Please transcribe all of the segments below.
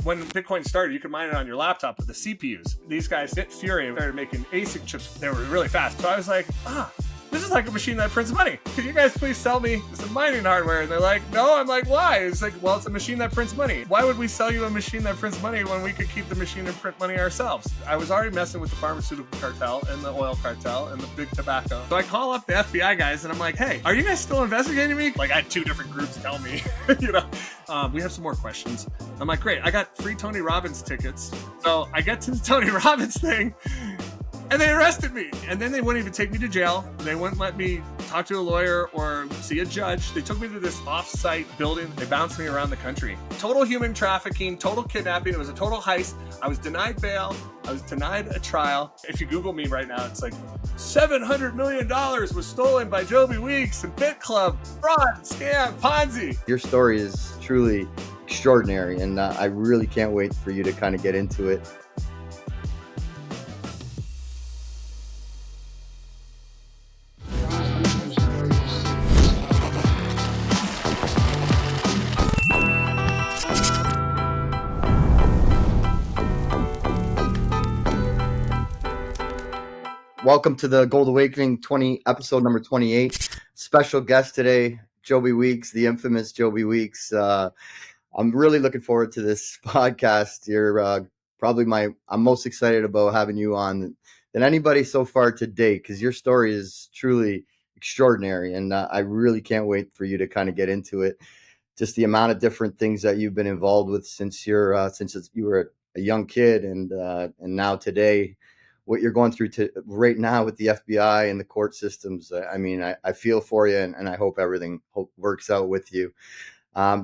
When Bitcoin started, you could mine it on your laptop with the CPUs. These guys hit Fury and started making ASIC chips. They were really fast. So I was like, this is like a machine that prints money. Could you guys please sell me some mining hardware? And they're like, no. I'm like, why? It's like, well, it's a machine that prints money. Why would we sell you a machine that prints money when we could keep the machine and print money ourselves? I was already messing with the pharmaceutical cartel and the oil cartel and the big tobacco. So I call up the FBI guys and I'm like, hey, are you guys still investigating me? Like, I had 2 different groups tell me, we have some more questions. I'm like, great. I got free Tony Robbins tickets. So I get to the Tony Robbins thing. And they arrested me. And then they wouldn't even take me to jail. They wouldn't let me talk to a lawyer or see a judge. They took me to this off-site building. They bounced me around the country. Total human trafficking, total kidnapping. It was a total heist. I was denied bail. I was denied a trial. If you Google me right now, it's like $700 million was stolen by Joby Weeks and Bit Club, fraud, scam, Ponzi. Your story is truly extraordinary, and I really can't wait for you to kind of get into it. Welcome to the Gold Awakening episode number 28. Special guest today, Joby Weeks, the infamous Joby Weeks. I'm really looking forward to this podcast. You're probably I'm most excited about having you on than anybody so far to date, because your story is truly extraordinary, and I really can't wait for you to kind of get into it. Just the amount of different things that you've been involved with since you were a young kid, and now today, what you're going through right now with the FBI and the court systems. I mean, I feel for you, and I hope everything works out with you.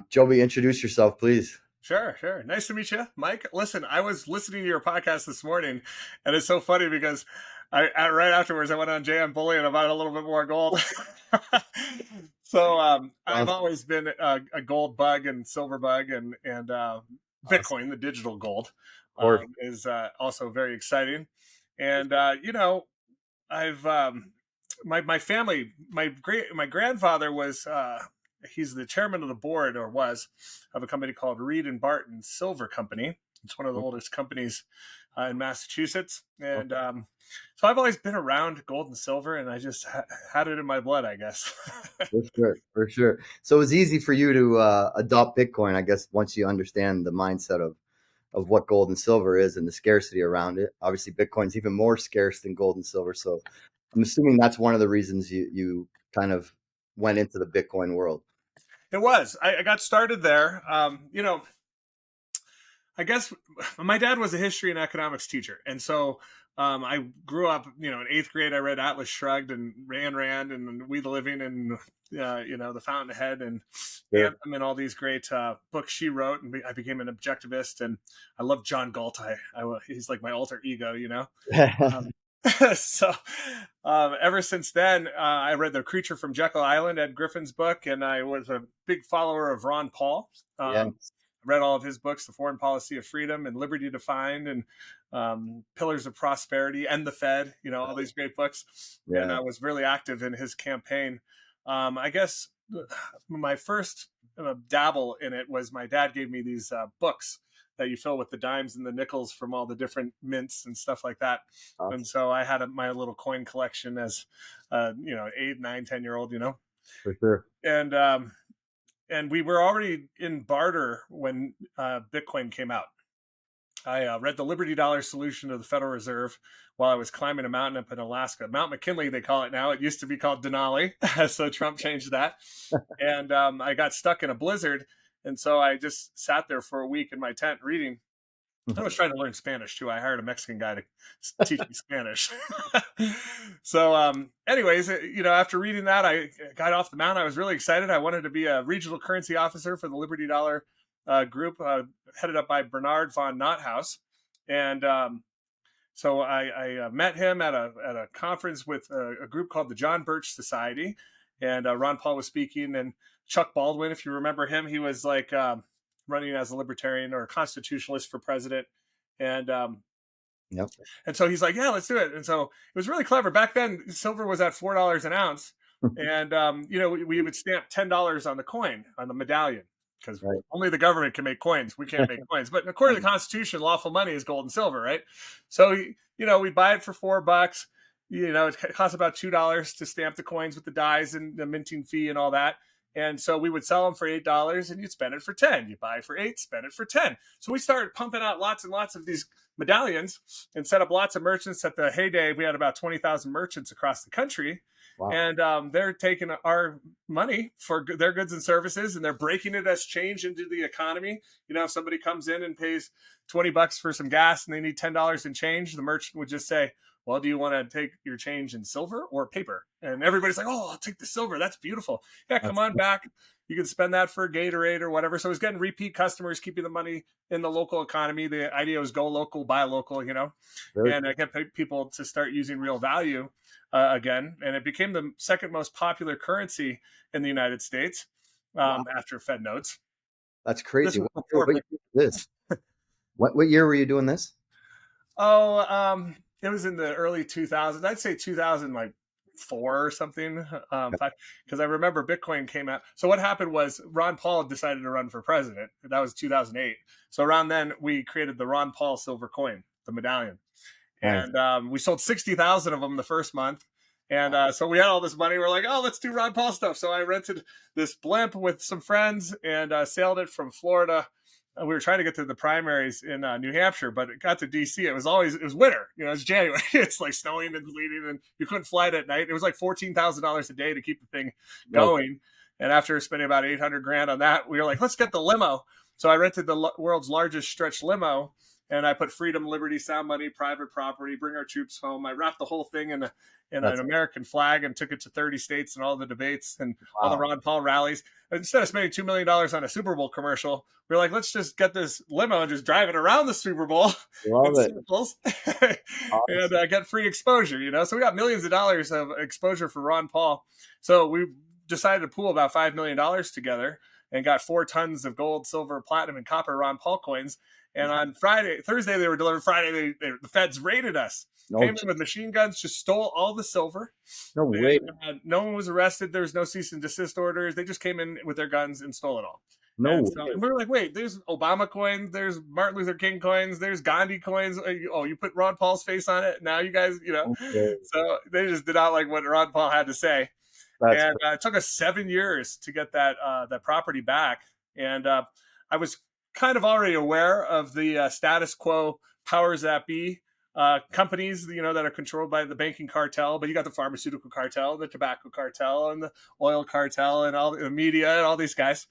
Joby, introduce yourself, please. Sure. Nice to meet you, Mike. Listen, I was listening to your podcast this morning, and it's so funny because right afterwards, I went on JM Bullion and I bought a little bit more gold. So I've always been a gold bug and silver bug, and Bitcoin, the digital gold, is also very exciting. And I've my family, my grandfather was he's the chairman of the board, or was, of a company called Reed and Barton Silver Company. It's one of the oldest companies in Massachusetts, and so I've always been around gold and silver, and I just had it in my blood, I guess. For sure. So it's easy for you to adopt Bitcoin, I guess, once you understand the mindset of what gold and silver is and the scarcity around it. Obviously, Bitcoin's even more scarce than gold and silver. So I'm assuming that's one of the reasons you kind of went into the Bitcoin world. It was. I got started there. I guess my dad was a history and economics teacher. And so I grew up, in 8th grade, I read Atlas Shrugged and Rand and We the Living and, The Fountainhead and Anthem and all these great books she wrote. And I became an objectivist, and I love John Galt. He's like my alter ego, So ever since then, I read The Creature from Jekyll Island, Ed Griffin's book, and I was a big follower of Ron Paul. I read all of his books, The Foreign Policy of Freedom and Liberty Defined and Pillars of Prosperity and The Fed, all these great books. Yeah. And I was really active in his campaign. I guess my first dabble in it was my dad gave me these books that you fill with the dimes and the nickels from all the different mints and stuff like that. Awesome. And so I had my little coin collection as, 8, 9, 10-year-old, For sure. And we were already in barter when Bitcoin came out. I read the Liberty Dollar Solution of the Federal Reserve while I was climbing a mountain up in Alaska. Mount McKinley, they call it now. It used to be called Denali, so Trump changed that. And I got stuck in a blizzard, and so I just sat there for a week in my tent reading. I was trying to learn Spanish, too. I hired a Mexican guy to teach me Spanish. So anyways, after reading that, I got off the mountain. I was really excited. I wanted to be a regional currency officer for the Liberty Dollar group, headed up by Bernard von Nothaus. And so I met him at a conference with a group called the John Birch Society. And Ron Paul was speaking. And Chuck Baldwin, if you remember him, he was like running as a libertarian or a constitutionalist for president. And and so he's like, yeah, let's do it. And so it was really clever. Back then, silver was at $4 an ounce. And, we would stamp $10 on the coin, on the medallion. because Right. only the government can make coins. We can't make coins. But according to the Constitution, lawful money is gold and silver, right? So, we buy it for $4. It costs about $2 to stamp the coins with the dies and the minting fee and all that. And so we would sell them for $8 and you'd spend it for 10. You buy it for 8, spend it for 10. So we started pumping out lots and lots of these medallions and set up lots of merchants. At the heyday, we had about 20,000 merchants across the country. Wow. And they're taking our money for their goods and services, and they're breaking it as change into the economy. If somebody comes in and pays $20 for some gas and they need $10 in change, the merchant would just say, well, do you want to take your change in silver or paper? And everybody's like, oh, I'll take the silver. That's beautiful. Yeah, come on back. You can spend that for Gatorade or whatever. So it's getting repeat customers, keeping the money in the local economy. The idea was go local, buy local, and get people to start using real value again. And it became the second most popular currency in the United States after Fed notes. That's crazy. What year were you doing this? It was in the early 2000s. I'd say 2004 or something. Because I remember Bitcoin came out. So what happened was Ron Paul decided to run for president. That was 2008. So around then we created the Ron Paul silver coin, the medallion. Nice. And we sold 60,000 of them the first month. And so we had all this money. We're like, oh, let's do Ron Paul stuff. So I rented this blimp with some friends and sailed it from Florida. We were trying to get to the primaries in New Hampshire, but it got to DC. It was winter. It's January. It's like snowing and sleeting, and you couldn't fly it at night. It was like $14,000 a day to keep the thing going. And after spending about $800,000 on that, we were like, let's get the limo. So I rented the world's largest stretch limo, and I put freedom, liberty, sound money, private property, bring our troops home. I wrapped the whole thing in an American flag and took it to 30 states and all the debates and all the Ron Paul rallies. And instead of spending $2 million on a Super Bowl commercial, we were like, let's just get this limo and just drive it around the Super Bowl in circles and get free exposure, So we got millions of dollars of exposure for Ron Paul. So we decided to pool about $5 million together and got 4 tons of gold, silver, platinum, and copper Ron Paul coins. And on Thursday, they were delivered. Friday, the feds raided us. Came in with machine guns, just stole all the silver. No way. No one was arrested. There was no cease and desist orders. They just came in with their guns and stole it all. And we were like, wait, there's Obama coins, there's Martin Luther King coins, there's Gandhi coins. Oh, you put Ron Paul's face on it. Now you guys, So they just did not like what Ron Paul had to say. It took us 7 years to get that property back. And I was kind of already aware of the status quo powers that be companies, that are controlled by the banking cartel. But you got the pharmaceutical cartel, the tobacco cartel, and the oil cartel, and all the media, and all these guys.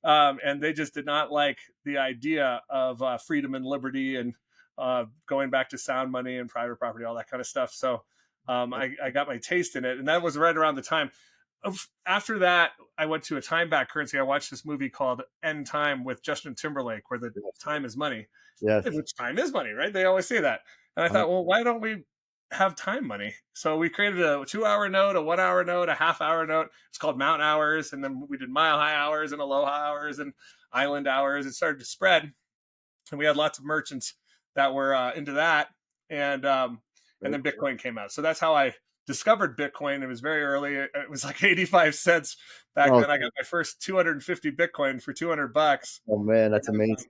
And they just did not like the idea of freedom and liberty and going back to sound money and private property, all that kind of stuff. So I got my taste in it. And that was right around the time. After that, I went to a time-back currency. I watched this movie called End Time with Justin Timberlake, where the time is money. Yes. Which time is money, right? They always say that. And I thought, well, why don't we have time money? So we created a 2-hour note, a 1-hour note, a half-hour note. It's called Mountain Hours. And then we did Mile High Hours and Aloha Hours and Island Hours. It started to spread. And we had lots of merchants that were into that. And then Bitcoin came out. So that's how I discovered Bitcoin. It was very early. It was like 85 cents back then. I got my first 250 Bitcoin for $200. Oh man, that's amazing.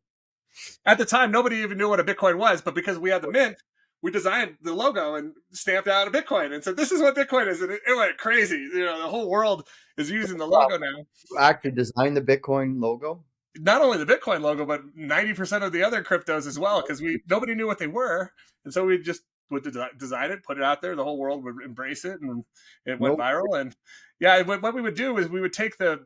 At the time, nobody even knew what a Bitcoin was, but because we had the mint, we designed the logo and stamped out a Bitcoin and said, this is what Bitcoin is. And it went crazy. The whole world is using the logo now. You actually designed the Bitcoin logo? Not only the Bitcoin logo, but 90% of the other cryptos as well, because nobody knew what they were. And so we just would design it, put it out there. The whole world would embrace it, and it went viral. And what we would do is we would take a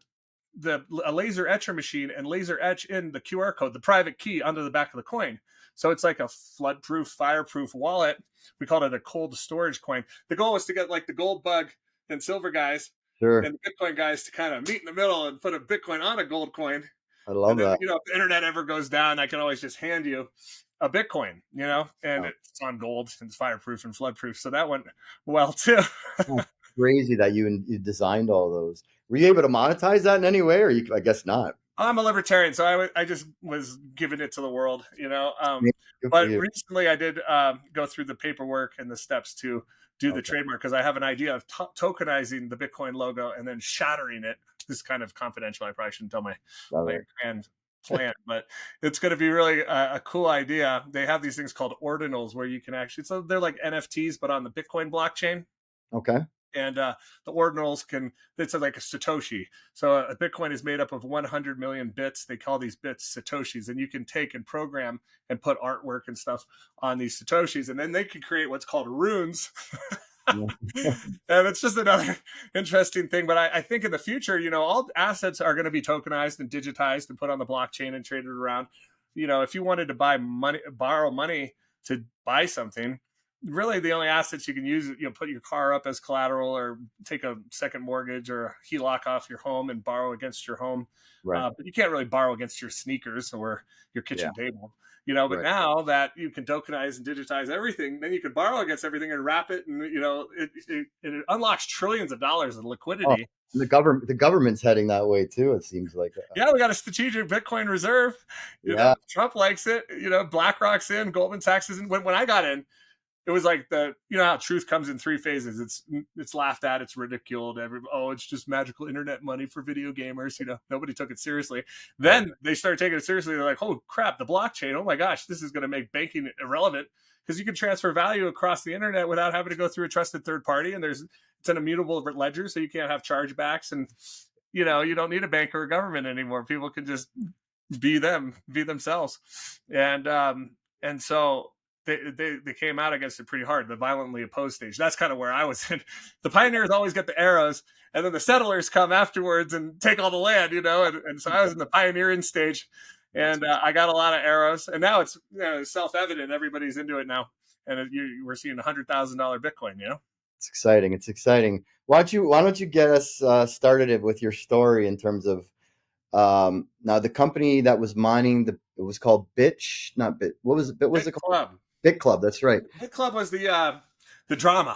laser etcher machine and laser etch in the QR code, the private key, onto the back of the coin. So it's like a flood-proof, fireproof wallet. We called it a cold storage coin. The goal was to get like the gold bug and silver guys and the Bitcoin guys to kind of meet in the middle and put a Bitcoin on a gold coin. I love that. If the internet ever goes down, I can always just hand you a Bitcoin, and it's on gold and it's fireproof and floodproof. So that went well too. Crazy that you designed all those. Were you able to monetize that in any way, or I guess not? I'm a libertarian, so I just was giving it to the world, But recently I did go through the paperwork and the steps to do the trademark, because I have an idea of tokenizing the Bitcoin logo and then shattering it this is kind of confidential. I probably shouldn't tell my Love my it. grand plan, but it's going to be really a cool idea. They have these things called ordinals where you can actually, so they're like NFTs, but on the Bitcoin blockchain. Okay. And the ordinals can, it's like a Satoshi. So a Bitcoin is made up of 100 million bits. They call these bits Satoshis, and you can take and program and put artwork and stuff on these Satoshis, and then they can create what's called runes. Yeah. And it's just another interesting thing. But I think in the future, all assets are going to be tokenized and digitized and put on the blockchain and traded around. If you wanted to borrow money to buy something, really the only assets you can use, put your car up as collateral or take a second mortgage or HELOC off your home and borrow against your home. Right. But you can't really borrow against your sneakers or your kitchen table. But Right. now that you can tokenize and digitize everything, then you can borrow against everything and wrap it, and it unlocks trillions of dollars of Oh, liquidity. the government's heading that way too. It seems like. Yeah, we got a strategic Bitcoin reserve. Yeah. Trump likes it. BlackRock's in, Goldman Sachs is in. When I got in, it was like how truth comes in three phases. It's laughed at, it's ridiculed. It's just magical internet money for video gamers. Nobody took it seriously. Then they started taking it seriously. They're like, oh crap, the blockchain. Oh my gosh, this is going to make banking irrelevant because you can transfer value across the internet without having to go through a trusted third party. And it's an immutable ledger, so you can't have chargebacks. And you don't need a bank or a government anymore. People can just be themselves. And so they came out against it pretty hard, the violently opposed stage. That's kind of where I was in. The pioneers always get the arrows, and then the settlers come afterwards and take all the land, and so I was in the pioneering stage, and I got a lot of arrows, and now it's self-evident. Everybody's into it now, and we're seeing $100,000 Bitcoin, It's exciting. It's exciting. Why don't you get us started with your story in terms of now the company that was mining it was called not Bit. What was it? What was it called? Club. Bit Club. That's right. Bit Club was the drama.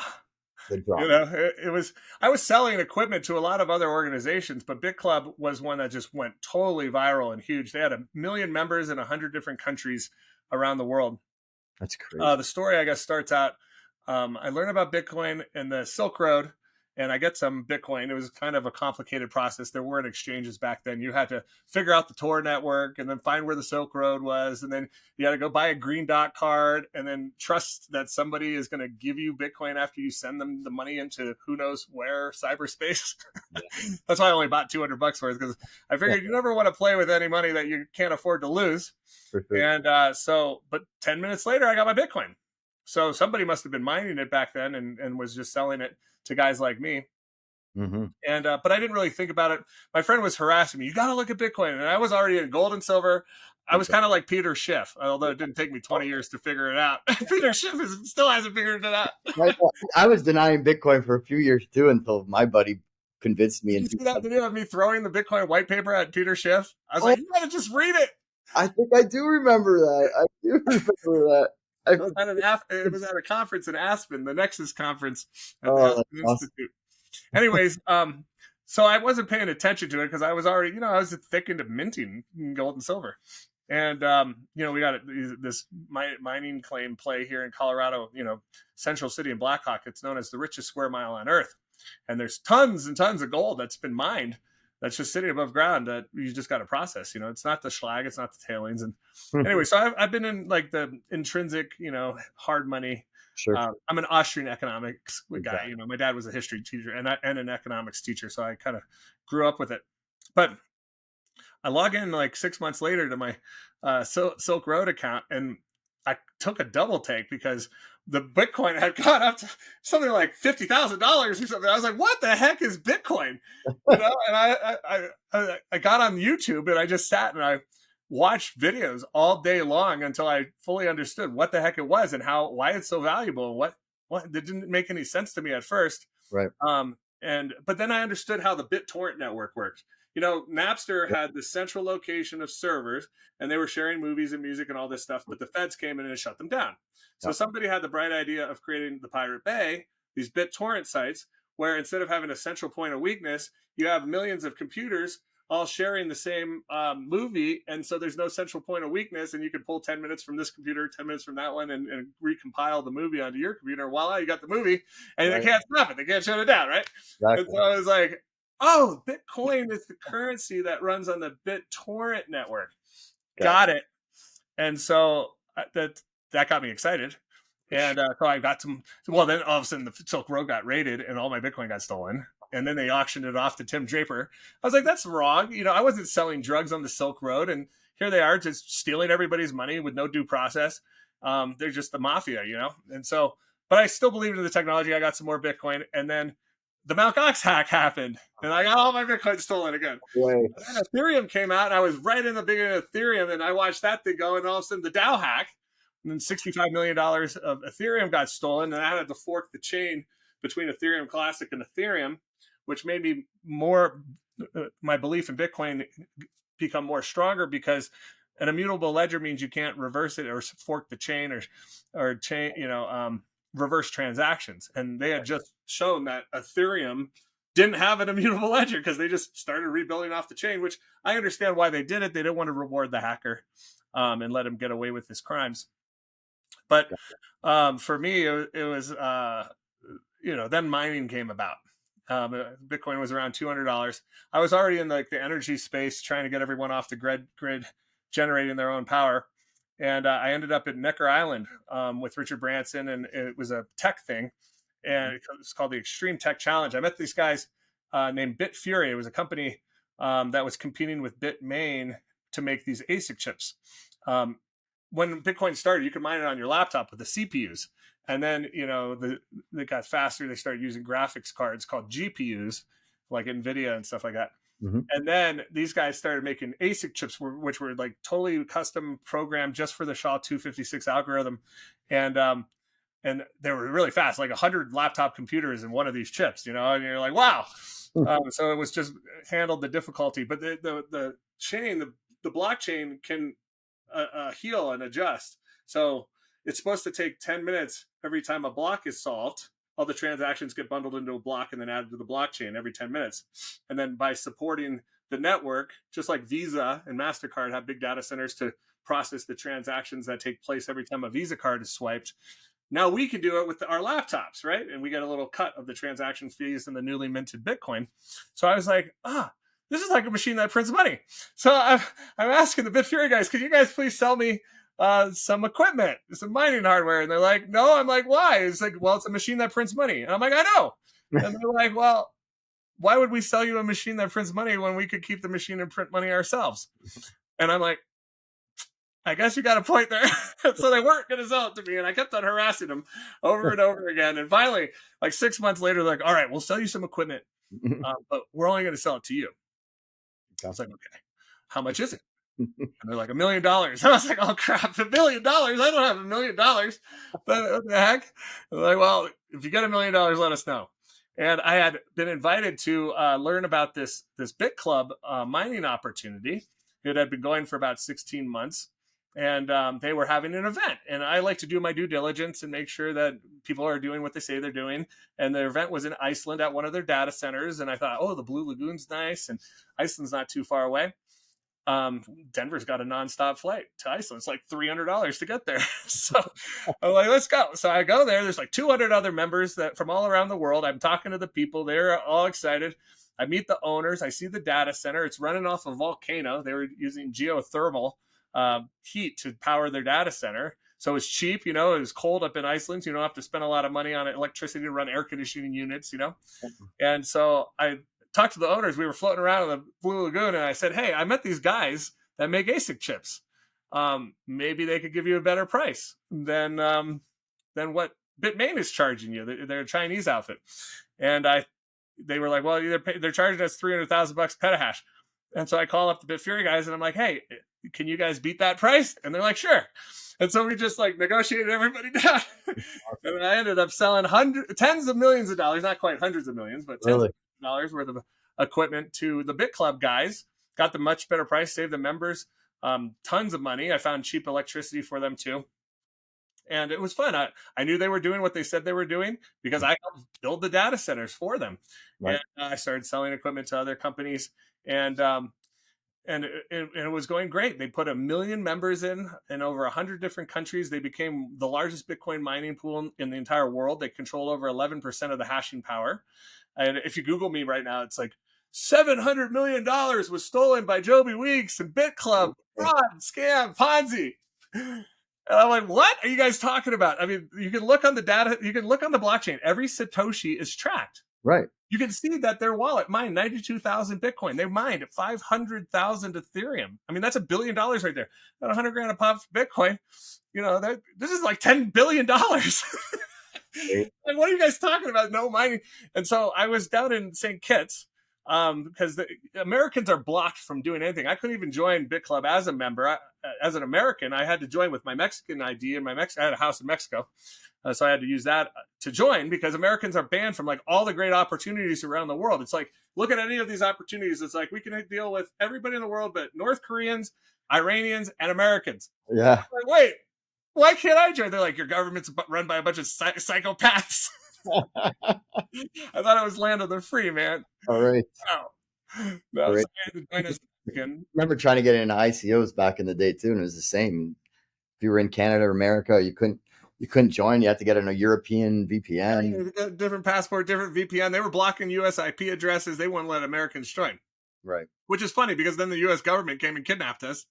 The drama. It was. I was selling equipment to a lot of other organizations, but Bit Club was one that just went totally viral and huge. They had 1 million members in 100 different countries around the world. That's crazy. The story, I guess, starts out. I learned about Bitcoin in the Silk Road, and I get some Bitcoin. It was kind of a complicated process. There weren't exchanges back then. You had to figure out the Tor network and then find where the Silk Road was. And then you had to go buy a green dot card and then trust that somebody is going to give you Bitcoin after you send them the money into who knows where, cyberspace. That's why I only bought $200 worth, because I figured you never want to play with any money that you can't afford to lose. For sure. And but 10 minutes later, I got my Bitcoin. So somebody must have been mining it back then and was just selling it to guys like me. Mm-hmm. And but I didn't really think about it. My friend was harassing me. You got to look at Bitcoin. And I was already in gold and silver. I was kind of like Peter Schiff, although it didn't take me 20 years to figure it out. Peter Schiff still hasn't figured it out. I was denying Bitcoin for a few years too until my buddy convinced me. Did you see that video of me throwing the Bitcoin white paper at Peter Schiff? I was like, you got to just read it. I think I do remember that. It was at a conference in Aspen, the Nexus conference at the Aspen Institute. Anyways, so I wasn't paying attention to it because I was already, I was thick into minting gold and silver. And, we got this mining claim play here in Colorado, Central City and Blackhawk. It's known as the richest square mile on earth. And there's tons and tons of gold that's been mined that's just sitting above ground that you just got to process. It's not the schlag, it's not the tailings. And anyway, so I've been in like the intrinsic, hard money. Sure. I'm an Austrian economics guy. My dad was a history teacher and an economics teacher, so I kind of grew up with it. But I log in like 6 months later to my Silk Road account, and I took a double take because the Bitcoin had gone up to something like $50,000 or something. I was like, "What the heck is Bitcoin?" And I got on YouTube and I just sat and I watched videos all day long until I fully understood what the heck it was and why it's so valuable. What it didn't make any sense to me at first. Right. But then I understood how the BitTorrent network worked. Napster had the central location of servers, and they were sharing movies and music and all this stuff, but the feds came in and shut them down. So somebody had the bright idea of creating the Pirate Bay, these BitTorrent sites, where instead of having a central point of weakness, you have millions of computers all sharing the same movie, and so there's no central point of weakness, and you can pull 10 minutes from this computer, 10 minutes from that one, and recompile the movie onto your computer. Voila, you got the movie, and they can't stop it. They can't shut it down, right? Exactly. And so I was like, oh, Bitcoin is the currency that runs on the BitTorrent network. Got Gotcha. it. And so that got me excited. And so I got some. Well, then all of a sudden the Silk Road got raided, and all my Bitcoin got stolen. And then they auctioned it off to Tim Draper. I was like, that's wrong. I wasn't selling drugs on the Silk Road, and here they are just stealing everybody's money with no due process. They're just the mafia, And so, but I still believed in the technology. I got some more Bitcoin, and then the Mt. Gox hack happened, and I got all my Bitcoin stolen again. Right. And then Ethereum came out, and I was right in the beginning of Ethereum, and I watched that thing go, and all of a sudden the Dow hack, and then $65 million of Ethereum got stolen, and I had to fork the chain between Ethereum Classic and Ethereum, which made me my belief in Bitcoin become more stronger, because an immutable ledger means you can't reverse it or fork the chain or chain, reverse transactions. And they had just shown that Ethereum didn't have an immutable ledger because they just started rebuilding off the chain, which I understand why they did it. They didn't want to reward the hacker and let him get away with his crimes. But for me, it was, then mining came about. Bitcoin was around $200. I was already in the energy space, trying to get everyone off the grid, generating their own power. And I ended up at Necker Island with Richard Branson, and it was a tech thing. And it's called the Extreme Tech Challenge. I met these guys named Bitfury. It was a company that was competing with Bitmain to make these ASIC chips. When Bitcoin started, you could mine it on your laptop with the CPUs. And then, they got faster. They started using graphics cards called GPUs, like NVIDIA and stuff like that. Mm-hmm. And then these guys started making ASIC chips, which were like totally custom programmed just for the SHA-256 algorithm. And they were really fast, like 100 laptop computers in one of these chips, and you're like, wow. So it was just handled the difficulty. But the chain, the blockchain can heal and adjust. So it's supposed to take 10 minutes every time a block is solved. All the transactions get bundled into a block and then added to the blockchain every 10 minutes. And then by supporting the network, just like Visa and MasterCard have big data centers to process the transactions that take place every time a Visa card is swiped, now we can do it with our laptops, right? And we get a little cut of the transaction fees and the newly minted Bitcoin. So I was like, this is like a machine that prints money. So I'm asking the Bitfury guys, could you guys please sell me some equipment, some mining hardware? And they're like, no. I'm like, why? It's like, well, it's a machine that prints money. And I'm like, I know. And they're like, well, why would we sell you a machine that prints money when we could keep the machine and print money ourselves? And I'm like, I guess you got a point there. So they weren't going to sell it to me. And I kept on harassing them over and over again. And finally, like 6 months later, they're like, all right, we'll sell you some equipment, but we're only going to sell it to you. I was like, okay, how much is it? And they're like, $1 million. I was like, oh crap, $1 million? I don't have $1 million. What the heck? They're like, well, if you get $1 million, let us know. And I had been invited to learn about this Bit Club mining opportunity. It had been going for about 16 months. And they were having an event. And I like to do my due diligence and make sure that people are doing what they say they're doing. And the event was in Iceland at one of their data centers. And I thought, oh, the Blue Lagoon's nice. And Iceland's not too far away. Denver's got a nonstop flight to Iceland. It's like $300 to get there. So I'm like, let's go. So I go there. There's like 200 other members that from all around the world. I'm talking to the people. They're all excited. I meet the owners. I see the data center. It's running off a volcano. They were using geothermal heat to power their data center. So it's cheap, it was cold up in Iceland. So you don't have to spend a lot of money on electricity to run air conditioning units, And so I talked to the owners. We were floating around in the Blue Lagoon, and I said, hey, I met these guys that make ASIC chips. Maybe they could give you a better price than what Bitmain is charging you. They're a Chinese outfit. And they were like, well, they're charging us $300,000 petahash. And so I call up the Bitfury guys, and I'm like, hey, can you guys beat that price? And they're like, sure. And so we just negotiated everybody down. And I ended up selling tens of millions of dollars, not quite hundreds of millions, but tens of dollars worth of equipment to the Bit Club guys. Got the much better price, saved the members tons of money. I found cheap electricity for them too. And it was fun. I knew they were doing what they said they were doing because I helped build the data centers for them. Right. And I started selling equipment to other companies, and it was going great. They put 1 million members in over 100 different countries. They became the largest Bitcoin mining pool in the entire world. They control over 11% of the hashing power. And if you Google me right now, it's like $700 million was stolen by Joby Weeks and Bit Club, fraud, scam, Ponzi. And I'm like, what are you guys talking about? I mean, you can look on the data, you can look on the blockchain. Every Satoshi is tracked. Right. You can see that their wallet mined 92,000 Bitcoin. They mined 500,000 Ethereum. I mean, that's $1 billion right there. Got 100 grand a pop for Bitcoin. You know, this is like $10 billion. Like, what are you guys talking about? No mining. And so I was down in St. Kitts because the Americans are blocked from doing anything. I couldn't even join Bit Club as a member. As an American, I had to join with my Mexican ID, and I had a house in Mexico. So I had to use that to join because Americans are banned from like all the great opportunities around the world. It's like, look at any of these opportunities. It's like, we can deal with everybody in the world, but North Koreans, Iranians, and Americans. Yeah. Like, wait, why can't I join? They're like, your government's run by a bunch of psychopaths. I thought it was land of the free, man. All right. No, All right. so I had to join us again. I remember trying to get into ICOs back in the day too, and it was the same. If you were in Canada or America, you couldn't join. You had to get a European VPN. Different passport, different VPN. They were blocking US IP addresses. They wouldn't let Americans join. Right. Which is funny because then the US government came and kidnapped us.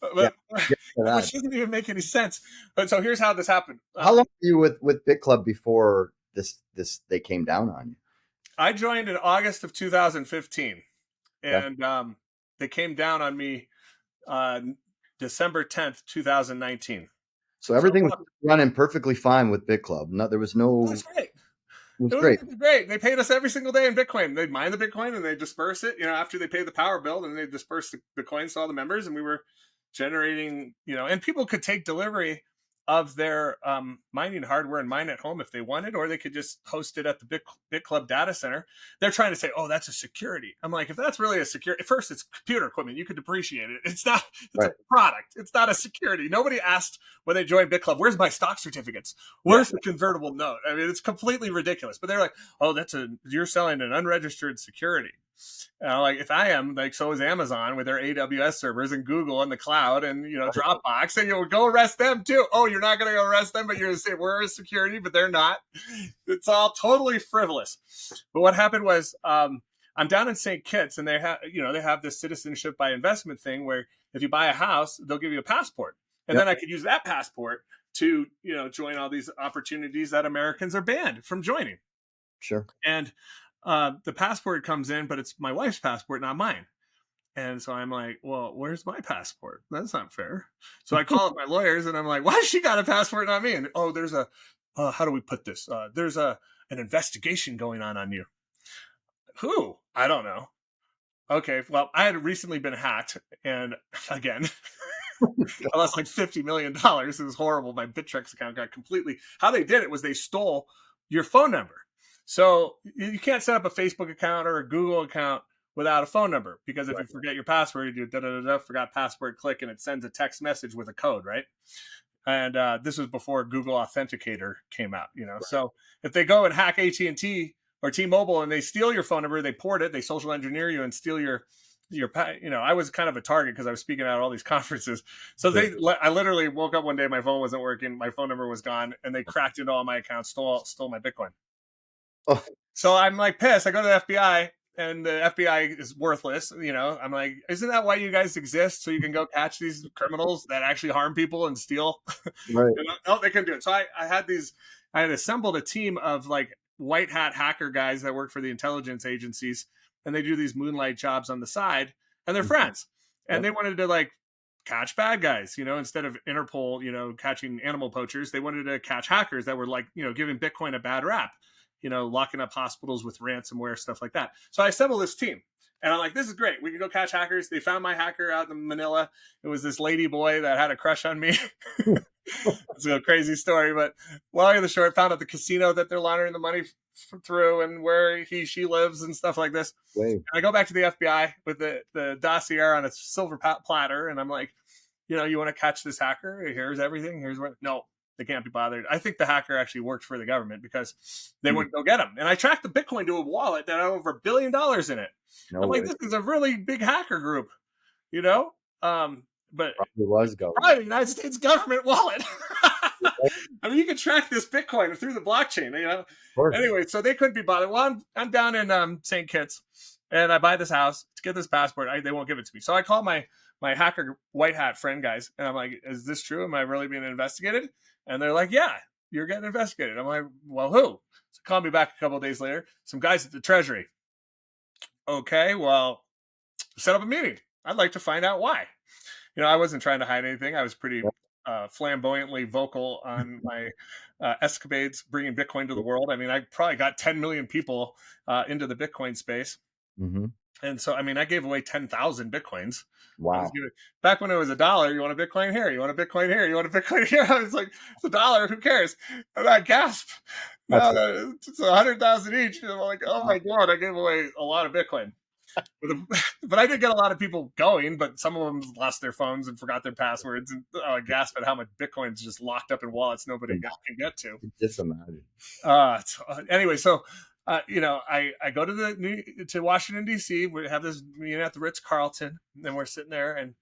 But, which doesn't even make any sense. But so here's how this happened. How long were you with Bit Club before this they came down on you? I joined in August of 2015. And they came down on me December 10th, 2019. So everything was running perfectly fine with Bit Club. No, there was no. That's great. It was great. Great. They paid us every single day in Bitcoin. They'd mine the Bitcoin and they disperse it, after they pay the power bill, and they disperse the coins to all the members. And we were generating, and people could take delivery of their mining hardware and mine at home if they wanted, or they could just host it at the Bit Club data center. They're trying to say, oh, that's a security. I'm like, if that's really a security, first, it's computer equipment. You could depreciate it. It's not, it's a product. It's not a security. Nobody asked when they joined Bit Club, where's my stock certificates? Where's the convertible note? I mean, it's completely ridiculous. But they're like, oh, you're selling an unregistered security. Like, if I am, like, so is Amazon with their AWS servers and Google in the cloud and, Dropbox, and you'll go arrest them too. Oh, you're not going to go arrest them, but you're going to say we're a security, but they're not. It's all totally frivolous. But what happened was, I'm down in St. Kitts, and they have this citizenship by investment thing where if you buy a house, they'll give you a passport. And then I could use that passport to, join all these opportunities that Americans are banned from joining. Sure. And the passport comes in, but it's my wife's passport, not mine. And so I'm like, well, where's my passport? That's not fair. So I call up my lawyers and I'm like, why has she got a passport, not me? And there's how do we put this? There's an investigation going on you. Who? I don't know. Okay, well, I had recently been hacked, and again, I lost like $50 million. It was horrible. My Bittrex account got completely. How they did it was they stole your phone number. So you can't set up a Facebook account or a Google account without a phone number, because if you forget your password, you do forgot password, click, and it sends a text message with a code, right? And this was before Google Authenticator came out, So if they go and hack AT&T or T-Mobile and they steal your phone number, they port it, they social engineer you and steal your I was kind of a target because I was speaking at all these conferences. So I literally woke up one day, my phone wasn't working, my phone number was gone, and they cracked into all my accounts, stole my Bitcoin. Oh. So I'm like pissed. I go to the FBI, and the FBI is worthless. I'm like, isn't that why you guys exist? So you can go catch these criminals that actually harm people and steal? Right. No, they couldn't do it. So I had assembled a team of like white hat hacker guys that work for the intelligence agencies, and they do these moonlight jobs on the side, and they're friends. And they wanted to like catch bad guys, instead of Interpol, catching animal poachers, they wanted to catch hackers that were like, giving Bitcoin a bad rap. Locking up hospitals with ransomware, stuff like that. So I assembled this team, and I'm like, this is great. We can go catch hackers. They found my hacker out in Manila. It was this lady boy that had a crush on me. It's a crazy story, but long and the short, found out the casino that they're laundering the money through and where she lives and stuff like this. And I go back to the FBI with the dossier on a silver platter, and I'm like, you want to catch this hacker? Here's everything. Here's what. No. They can't be bothered. I think the hacker actually worked for the government because they wouldn't go get him. And I tracked the Bitcoin to a wallet that had over $1 billion in it. I'm like, this is a really big hacker group, But probably was probably the United States government wallet. I mean, you can track this Bitcoin through the blockchain, you know. Of course. Anyway, so they couldn't be bothered. Well, I'm down in St. Kitts, and I buy this house to get this passport. They won't give it to me, so I call my hacker white hat friend guys, and I'm like, "Is this true? Am I really being investigated?" And they're like, "Yeah, you're getting investigated." I'm like, "Well, who?" So call me back a couple of days later. Some guys at the Treasury. Okay, well, set up a meeting. I'd like to find out why. You know, I wasn't trying to hide anything. I was pretty flamboyantly vocal on my escapades bringing Bitcoin to the world. I mean, I probably got 10 million people into the Bitcoin space. Mm-hmm. And so, I mean, I gave away 10,000 Bitcoins. Wow. Back when it was $1, you want a Bitcoin here, you want a Bitcoin here, you want a Bitcoin here. I was like, it's $1, who cares? And I gasped. Now it's 100,000 each. And I'm like, oh my God, I gave away a lot of Bitcoin. But I did get a lot of people going, but some of them lost their phones and forgot their passwords and gasped at how much Bitcoin's just locked up in wallets nobody can get to. Just imagine. Anyway, so you know, I go to Washington D.C. We have this meeting at the Ritz-Carlton, and we're sitting there, and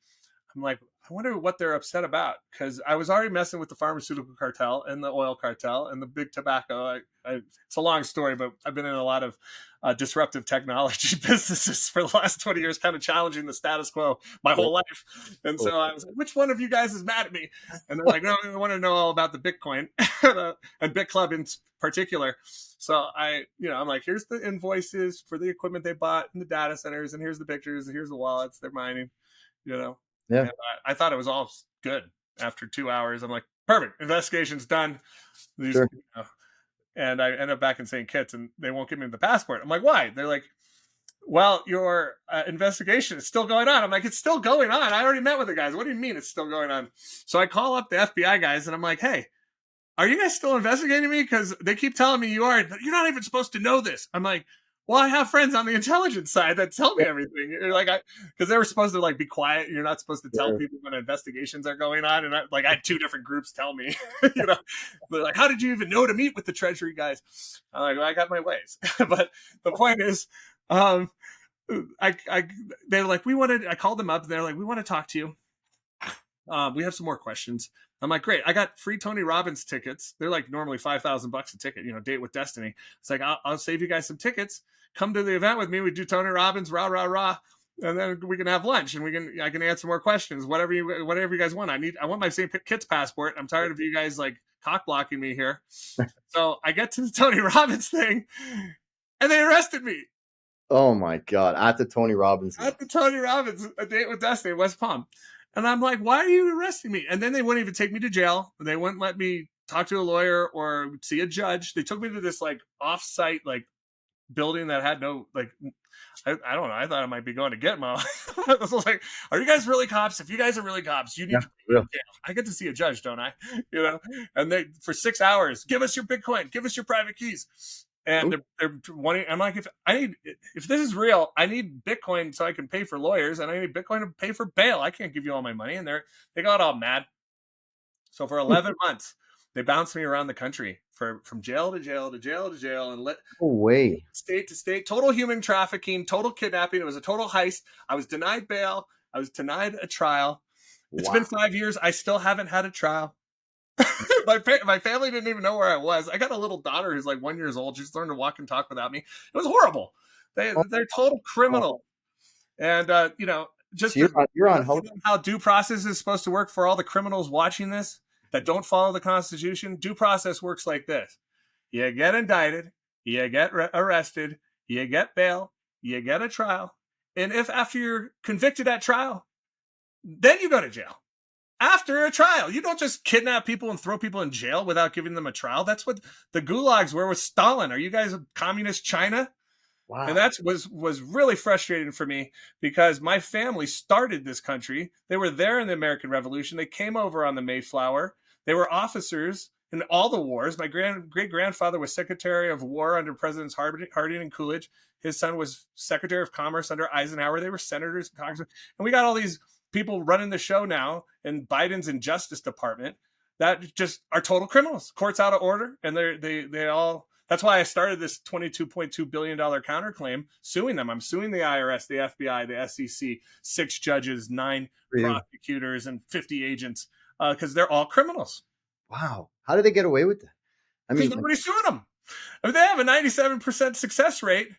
I'm like, I wonder what they're upset about, because I was already messing with the pharmaceutical cartel and the oil cartel and the big tobacco. It's a long story, but I've been in a lot of disruptive technology businesses for the last 20 years, kind of challenging the status quo my whole life. And so I was like, which one of you guys is mad at me? And they're like, no, I want to know all about the Bitcoin and BitClub in particular. So I'm like, here's the invoices for the equipment they bought in the data centers, and here's the pictures, and here's the wallets they're mining, you know. Yeah. And I thought it was all good after 2 hours. I'm like, perfect, investigation's done. Sure. And I end up back in St. Kitts, and they won't give me the passport. I'm like, why? They're like, well, your investigation is still going on. I'm like, it's still going on. I already met with the guys. What do you mean it's still going on? So I call up the FBI guys, and I'm like, hey, are you guys still investigating me? Because they keep telling me you're not even supposed to know this. I'm like, well, I have friends on the intelligence side that tell me everything. You're like, because they were supposed to like be quiet. You're not supposed to tell people when investigations are going on. And I had 2 different groups tell me, you know, they're like, how did you even know to meet with the Treasury guys? I'm like, well, I got my ways. But the point is, they're like, I called them up, and they're like, we want to talk to you. We have some more questions. I'm like, great. I got free Tony Robbins tickets. They're like normally $5,000 a ticket, you know, Date with Destiny. It's like, I'll save you guys some tickets. Come to the event with me. We do Tony Robbins, rah, rah, rah. And then we can have lunch, and I can answer more questions. Whatever you guys want. I want my St. Kitts passport. I'm tired of you guys like cock blocking me here. So I get to the Tony Robbins thing, and they arrested me. Oh my God. At the Tony Robbins. At the Tony Robbins, A Date with Destiny, West Palm. And I'm like, why are you arresting me? And then they wouldn't even take me to jail. They wouldn't let me talk to a lawyer or see a judge. They took me to this like off-site like building that had no like, I don't know. I thought I might be going to Gitmo. I was like, are you guys really cops? If you guys are really cops, you need to be in jail. I get to see a judge, don't I? You know. And they for 6 hours, give us your Bitcoin, give us your private keys. And they're wanting. I'm like, if this is real, I need Bitcoin so I can pay for lawyers, and I need Bitcoin to pay for bail. I can't give you all my money. And they got all mad. So for 11 months, they bounced me around the country from jail to jail to jail to jail, and state to state, total human trafficking, total kidnapping. It was a total heist. I was denied bail. I was denied a trial. It's been 5 years. I still haven't had a trial. My family didn't even know where I was. I got a little daughter who's like 1 year old. She's learned to walk and talk without me. It was horrible. They're total criminal. And you know, just so you're on how due process is supposed to work for all the criminals watching this that don't follow the Constitution. Due process works like this: you get indicted, you get arrested, you get bail, you get a trial, and if after you're convicted at trial, then you go to jail. After a trial, you don't just kidnap people and throw people in jail without giving them a trial. That's what the gulags were with Stalin. Are you guys a communist China? Wow. And that was really frustrating for me, because my family started this country. They were there in the American Revolution. They came over on the Mayflower. They were officers in all the wars. My great-grandfather was Secretary of War under Presidents Harding and Coolidge. His son was Secretary of Commerce under Eisenhower. They were senators and congressmen. And we got all these people running the show now in Biden's Justice Department that just are total criminals. Court's out of order, and they all. That's why I started this $22.2 billion counterclaim, suing them. I'm suing the IRS, the FBI, the SEC, 6 judges, 9 prosecutors, and 50 agents, because they're all criminals. Wow. How did they get away with that? I Because mean, nobody's suing them. I mean, they have a 97% success rate.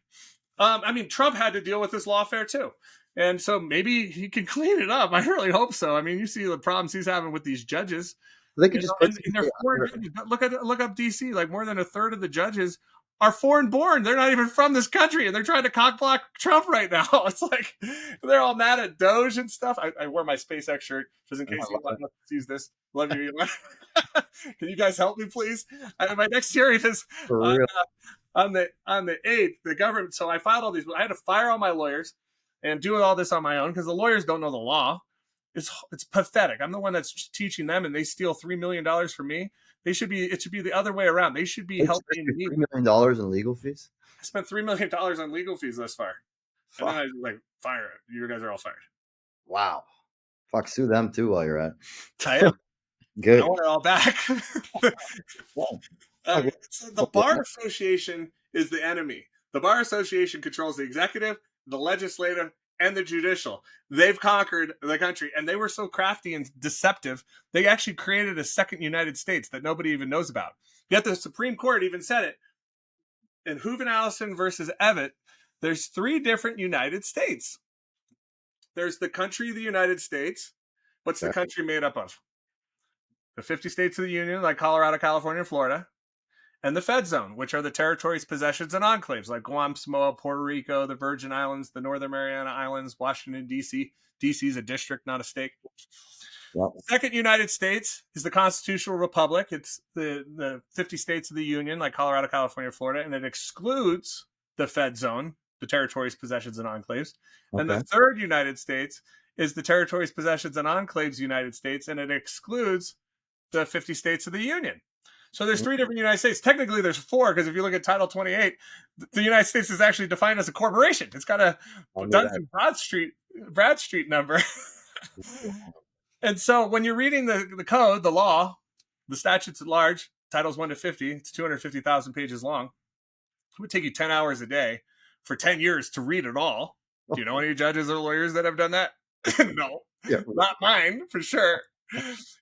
I mean, Trump had to deal with this lawfare too. And so maybe he can clean it up. I really hope so. I mean, you see the problems he's having with these judges. they could just put And they're somebody foreign under. judges. Look up DC. Like more than a third of the judges are foreign born. They're not even from this country, and they're trying to cockblock Trump right now. It's like they're all mad at Doge and stuff. I wear my SpaceX shirt just in case Elon Musk sees this. Love you, Elon. Can you guys help me, please? My next hearing is For on, real. on the 8th. The government. So I filed all these. I had to fire all my lawyers and do all this on my own because the lawyers don't know the law. It's pathetic. I'm the one that's teaching them, and they steal $3 million from me. It should be the other way around. They should be They helping charged me. you $3 million in legal fees. I spent $3 million on legal fees thus far, and then Fuck. I was like, fire it. You guys are all fired. Wow. Fuck, sue them too while you're at. I am. I Good. want it all back. Wow. Okay. So the Bar Association is the enemy. The Bar Association controls the executive, the legislative, and the judicial. They've conquered the country, and they were so crafty and deceptive, they actually created a second United States that nobody even knows about. Yet the Supreme Court even said it. In Hooven Allison versus Evatt, there's 3 different United States. There's the country of the United States. What's the country made up of? The 50 states of the Union, like Colorado, California, and Florida. And the Fed Zone, which are the territories, possessions, and enclaves like Guam, Samoa, Puerto Rico, the Virgin Islands, the Northern Mariana Islands, Washington, D.C. D.C. is a district, not a state. Yep. The second United States is the Constitutional Republic. It's the 50 states of the Union, like Colorado, California, Florida, and it excludes the Fed Zone, the territories, possessions, and enclaves. Okay. And the third United States is the territories, possessions, and enclaves United States, and it excludes the 50 states of the Union. So there's 3 different United States. Technically, there's 4, because if you look at Title 28, the United States is actually defined as a corporation. It's got a Duns Bradstreet number. And so when you're reading the code, the law, the statutes at large, Titles 1 to 50, it's 250,000 pages long. It would take you 10 hours a day for 10 years to read it all. Do you know any judges or lawyers that have done that? No, not mine, for sure.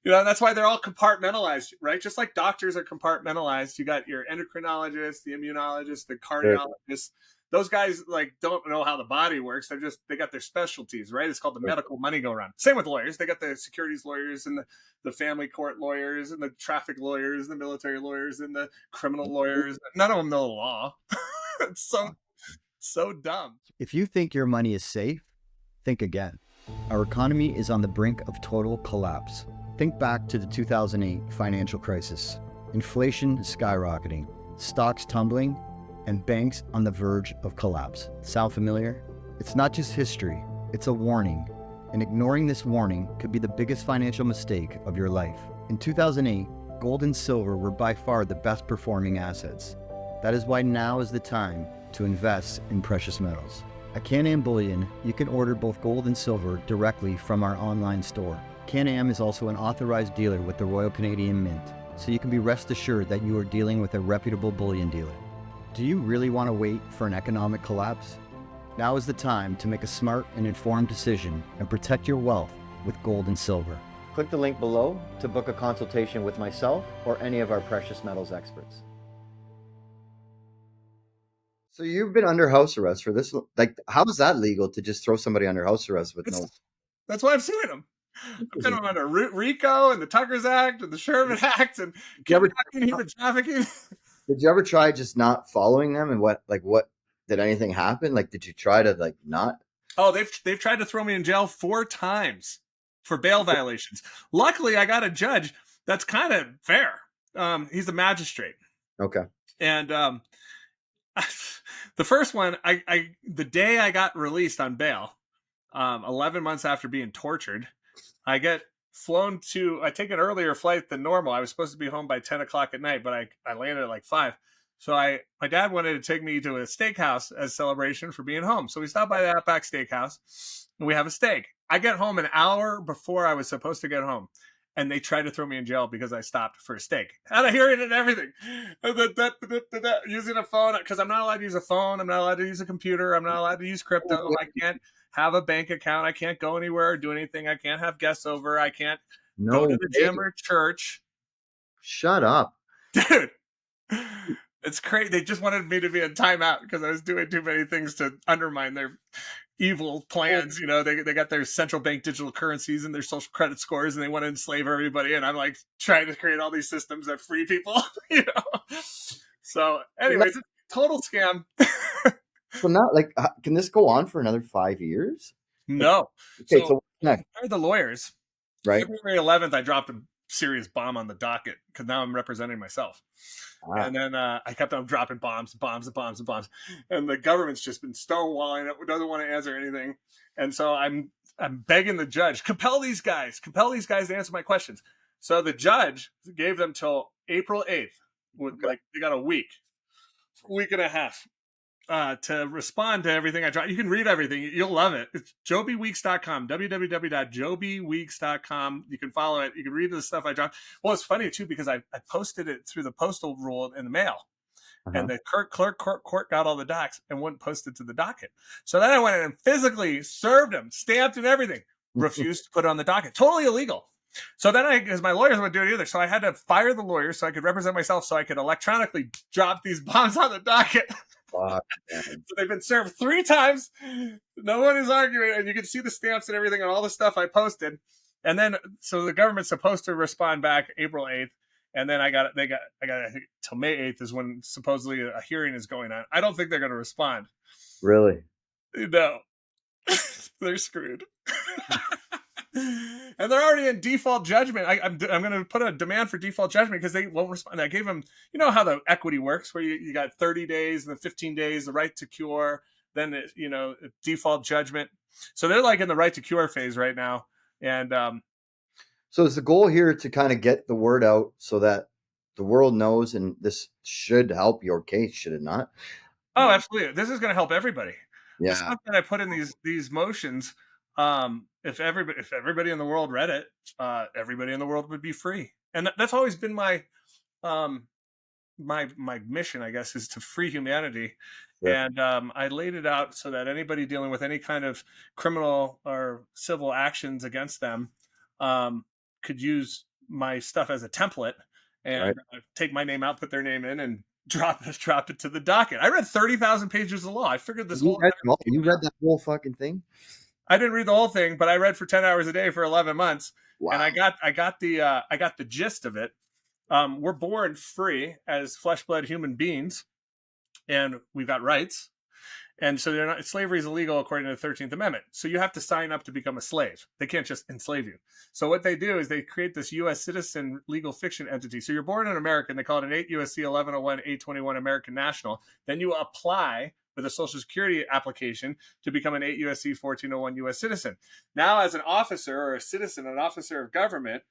That's why they're all compartmentalized, right? Just like doctors are compartmentalized. You got your endocrinologist, the immunologist, the cardiologist. Those guys don't know how the body works. They got their specialties, right? It's called the medical money go round. Same with lawyers. They got the securities lawyers and the family court lawyers and the traffic lawyers, the military lawyers and the criminal lawyers. None of them know the law. It's so dumb. If you think your money is safe, think again. Our economy is on the brink of total collapse. Think back to the 2008 financial crisis. Inflation is skyrocketing, stocks tumbling, and banks on the verge of collapse. Sound familiar? It's not just history, it's a warning. And ignoring this warning could be the biggest financial mistake of your life. In 2008, gold and silver were by far the best performing assets. That is why now is the time to invest in precious metals. At Can-Am Bullion, you can order both gold and silver directly from our online store. Can-Am is also an authorized dealer with the Royal Canadian Mint, so you can be rest assured that you are dealing with a reputable bullion dealer. Do you really want to wait for an economic collapse? Now is the time to make a smart and informed decision and protect your wealth with gold and silver. Click the link below to book a consultation with myself or any of our precious metals experts. So you've been under house arrest for this. How is that legal to just throw somebody under house arrest with no? That's why I'm suing them. I've been under RICO and the Tuckers Act and the Sherman Act and human trafficking. Did you ever try just not following them? And what did anything happen? Did you try to not? Oh, they've tried to throw me in jail 4 times for bail violations. Luckily, I got a judge that's kind of fair. He's a magistrate. Okay. And the first one, the day I got released on bail, 11 months after being tortured, I get flown I take an earlier flight than normal. I was supposed to be home by 10 o'clock at night, but I landed at 5. So my dad wanted to take me to a steakhouse as celebration for being home. So we stopped by the Outback Steakhouse and we have a steak. I get home an hour before I was supposed to get home. And they tried to throw me in jail because I stopped for a steak. Had a hearing and everything. Using a phone, because I'm not allowed to use a phone. I'm not allowed to use a computer. I'm not allowed to use crypto. I can't have a bank account. I can't go anywhere or do anything. I can't have guests over. I can't go to the gym or church. Shut up. Dude. It's crazy. They just wanted me to be in timeout because I was doing too many things to undermine their evil plans. You know, they got their central bank digital currencies and their social credit scores, and they want to enslave everybody. And I'm like trying to create all these systems that free people. You know. So, anyways, it's a total scam. So now, like, can this go on for another 5 years? No. Okay, So so what's next? I hired the lawyers. Right. February 11th, I dropped a serious bomb on the docket because now I'm representing myself. And then I kept on dropping bombs. And the government's just been stonewalling it, doesn't want to answer anything. And so I'm begging the judge, compel these guys to answer my questions. So the judge gave them till April 8th. Like they got a week and a half to respond to everything I dropped. You can read everything. You'll love it. It's jobyweeks.com, www.jobyweeks.com. You can follow it. You can read the stuff I dropped. Well, it's funny, too, because I posted it through the postal rule in the mail. And the clerk court got all the docs and wouldn't post it to the docket. So then I went in and physically served them, stamped and everything, refused to put it on the docket. Totally illegal. So then because my lawyers wouldn't do it either. So I had to fire the lawyers so I could represent myself so I could electronically drop these bombs on the docket. So they've been served 3 times. No one is arguing, and you can see the stamps and everything on all the stuff I posted. And then, so the government's supposed to respond back April 8th, and then I got till May 8th is when supposedly a hearing is going on. I don't think they're going to respond. Really? No, they're screwed. And they're already in default judgment. I'm going to put a demand for default judgment because they won't respond. I gave them, you know how the equity works, where you got 30 days and the 15 days, the right to cure, then, default judgment. So they're like in the right to cure phase right now. And so is the goal here to kind of get the word out so that the world knows, and this should help your case, should it not? Oh, absolutely. This is going to help everybody. Yeah. The stuff that I put in these motions, if everybody in the world read it, everybody in the world would be free. And that's always been my my mission, I guess, is to free humanity. Yeah. And I laid it out so that anybody dealing with any kind of criminal or civil actions against them could use my stuff as a template and take my name out, put their name in, and drop it to the docket. I read 30,000 pages of law. I figured this whole. You read that whole fucking thing? I didn't read the whole thing, but I read for 10 hours a day for 11 months. Wow. And I got the gist of it. We're born free as flesh-blood human beings, and we've got rights. And so slavery is illegal according to the 13th Amendment. So you have to sign up to become a slave. They can't just enslave you. So what they do is they create this U.S. citizen legal fiction entity. So you're born an American. They call it an 8 U.S.C. 1101 821 American national. Then you apply with a Social Security application to become an 8 U.S.C. 1401 U.S. citizen. Now, as an officer or a citizen, an officer of government,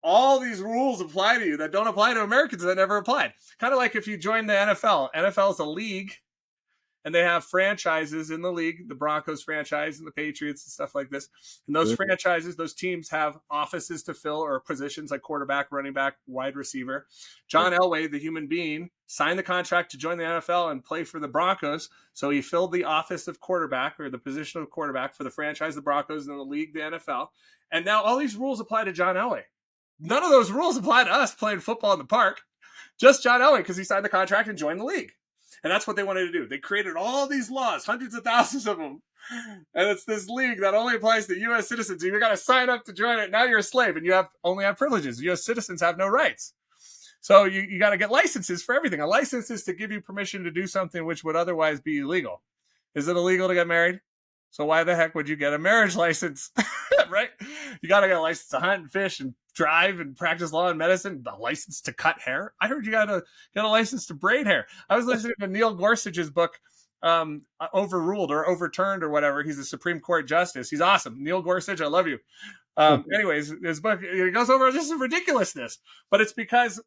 all these rules apply to you that don't apply to Americans that never applied. Kind of like if you join the NFL. NFL is a league, and they have franchises in the league, the Broncos franchise and the Patriots and stuff like this. And those franchises, those teams have offices to fill or positions like quarterback, running back, wide receiver. John Elway, the human being, signed the contract to join the NFL and play for the Broncos. So he filled the office of quarterback or the position of quarterback for the franchise, the Broncos, and the league, the NFL. And now all these rules apply to John Elway. None of those rules apply to us playing football in the park. Just John Elway because he signed the contract and joined the league. And that's what they wanted to do. They created all these laws, hundreds of thousands of them. And it's this league that only applies to U.S. citizens. You got to sign up to join it. Now you're a slave and you only have privileges. U.S. citizens have no rights. So you got to get licenses for everything. A license is to give you permission to do something which would otherwise be illegal. Is it illegal to get married? So why the heck would you get a marriage license? Right? You got to get a license to hunt and fish and drive and practice law and medicine, a license to cut hair. I heard you got to get a license to braid hair. I was listening to Neil Gorsuch's book, Overruled or Overturned or whatever. He's a Supreme Court justice. He's awesome. Neil Gorsuch, I love you. Anyways, his book, it goes over just ridiculousness, but it's because,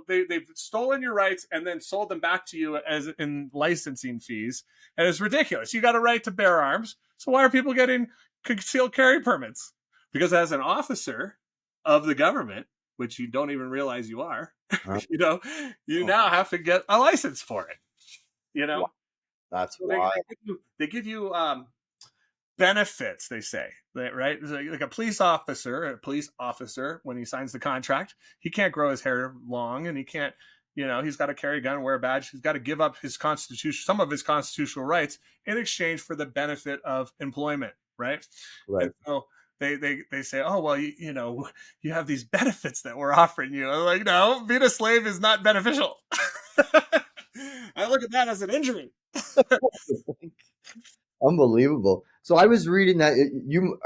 they've stolen your rights and then sold them back to you as in licensing fees. And it's ridiculous. You got a right to bear arms. So why are people getting concealed carry permits? Because as an officer of the government, which you don't even realize you are, you now have to get a license for it. That's why they give you benefits, they say, right? Like a police officer, when he signs the contract, he can't grow his hair long, and he can't, he's got to carry a gun, wear a badge. He's got to give up some of his constitutional rights in exchange for the benefit of employment, right? Right. And so they say, oh, well, you have these benefits that we're offering you. I'm like, no, being a slave is not beneficial. I look at that as an injury. Unbelievable. So I was reading that you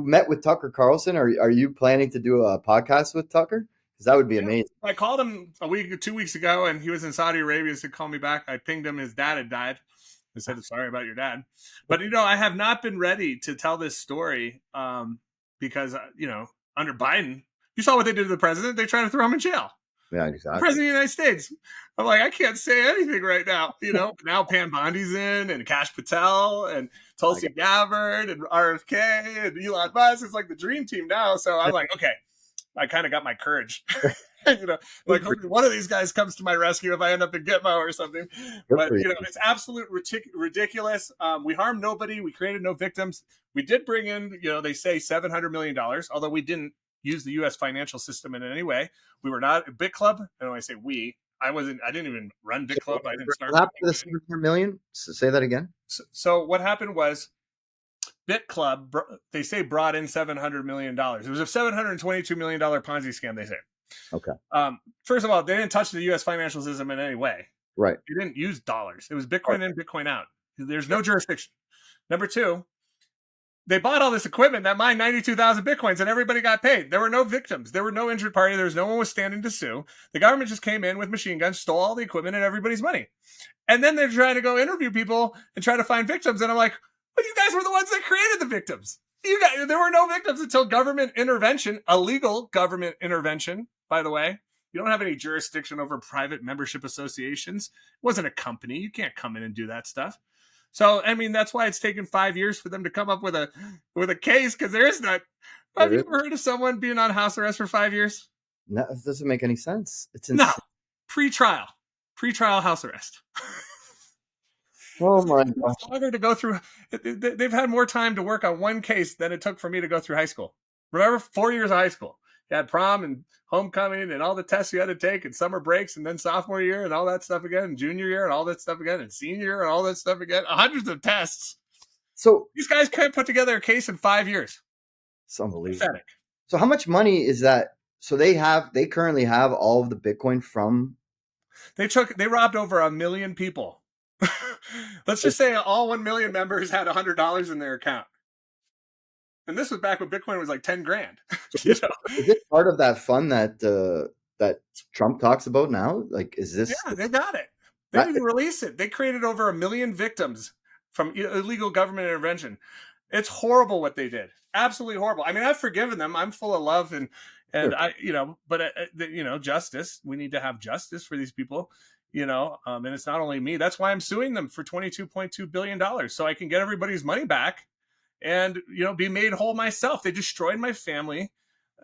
met with Tucker Carlson. Are you planning to do a podcast with Tucker? Because that would be amazing. I called him 2 weeks ago, and he was in Saudi Arabia. He said, call me back. I pinged him. His dad had died. I said, sorry about your dad. But, I have not been ready to tell this story because, under Biden, you saw what they did to the president. They tried to throw him in jail. Yeah, exactly. The president of the United States. I'm like, I can't say anything right now. Now Pam Bondi's in, and Kash Patel, and Tulsi Gabbard, and RFK, and Elon Musk. It's like the dream team now. So I'm like, okay, I kind of got my courage. Like one of these guys comes to my rescue if I end up in Gitmo or something. But it's absolute ridiculous. We harmed nobody. We created no victims. We did bring in, they say $700 million, although we didn't use the U.S. financial system in any way. We were not a Bit Club. And when I say we, I didn't even run Bit Club. I didn't start. What happened to the $700 million? Say that again. So what happened was Bit Club, they say, brought in $700 million. It was a $722 million Ponzi scam, they say. Okay. First of all, they didn't touch the U.S. financial system in any way. Right. They didn't use dollars. It was Bitcoin in, Bitcoin out. There's no jurisdiction. Number two, they bought all this equipment that mined 92,000 Bitcoins, and everybody got paid. There were no victims. There were no injured party. There was no one was standing to sue. The government just came in with machine guns, stole all the equipment and everybody's money. And then they're trying to go interview people and try to find victims. And I'm like, well, you guys were the ones that created the victims. There were no victims until government intervention, illegal government intervention, by the way. You don't have any jurisdiction over private membership associations. It wasn't a company. You can't come in and do that stuff. So, that's why it's taken 5 years for them to come up with a case, because there is not. Have you ever heard of someone being on house arrest for 5 years? No, it doesn't make any sense. It's insane. No. Pre-trial house arrest. Oh my gosh. Longer to go through. They've had more time to work on one case than it took for me to go through high school. Remember, 4 years of high school. You had prom and homecoming and all the tests you had to take, and summer breaks, and then sophomore year and all that stuff again, and junior year and all that stuff again, and senior year and all that stuff again. Hundreds of tests. So these guys can't put together a case in 5 years. It's unbelievable. Pathetic. So how much money is that? So they currently have all of the Bitcoin from. They robbed over 1 million people. Let's just say all 1 million members had $100 in their account. And this was back when Bitcoin was like 10 grand. Is this part of that fund that Trump talks about now? Like, is this? Yeah, they got it. They didn't release it. They created over 1 million victims from illegal government intervention. It's horrible what they did. Absolutely horrible. I've forgiven them. I'm full of love and Sure. but justice. We need to have justice for these people. And it's not only me. That's why I'm suing them for $22.2 billion, so I can get everybody's money back and, be made whole myself. They destroyed my family.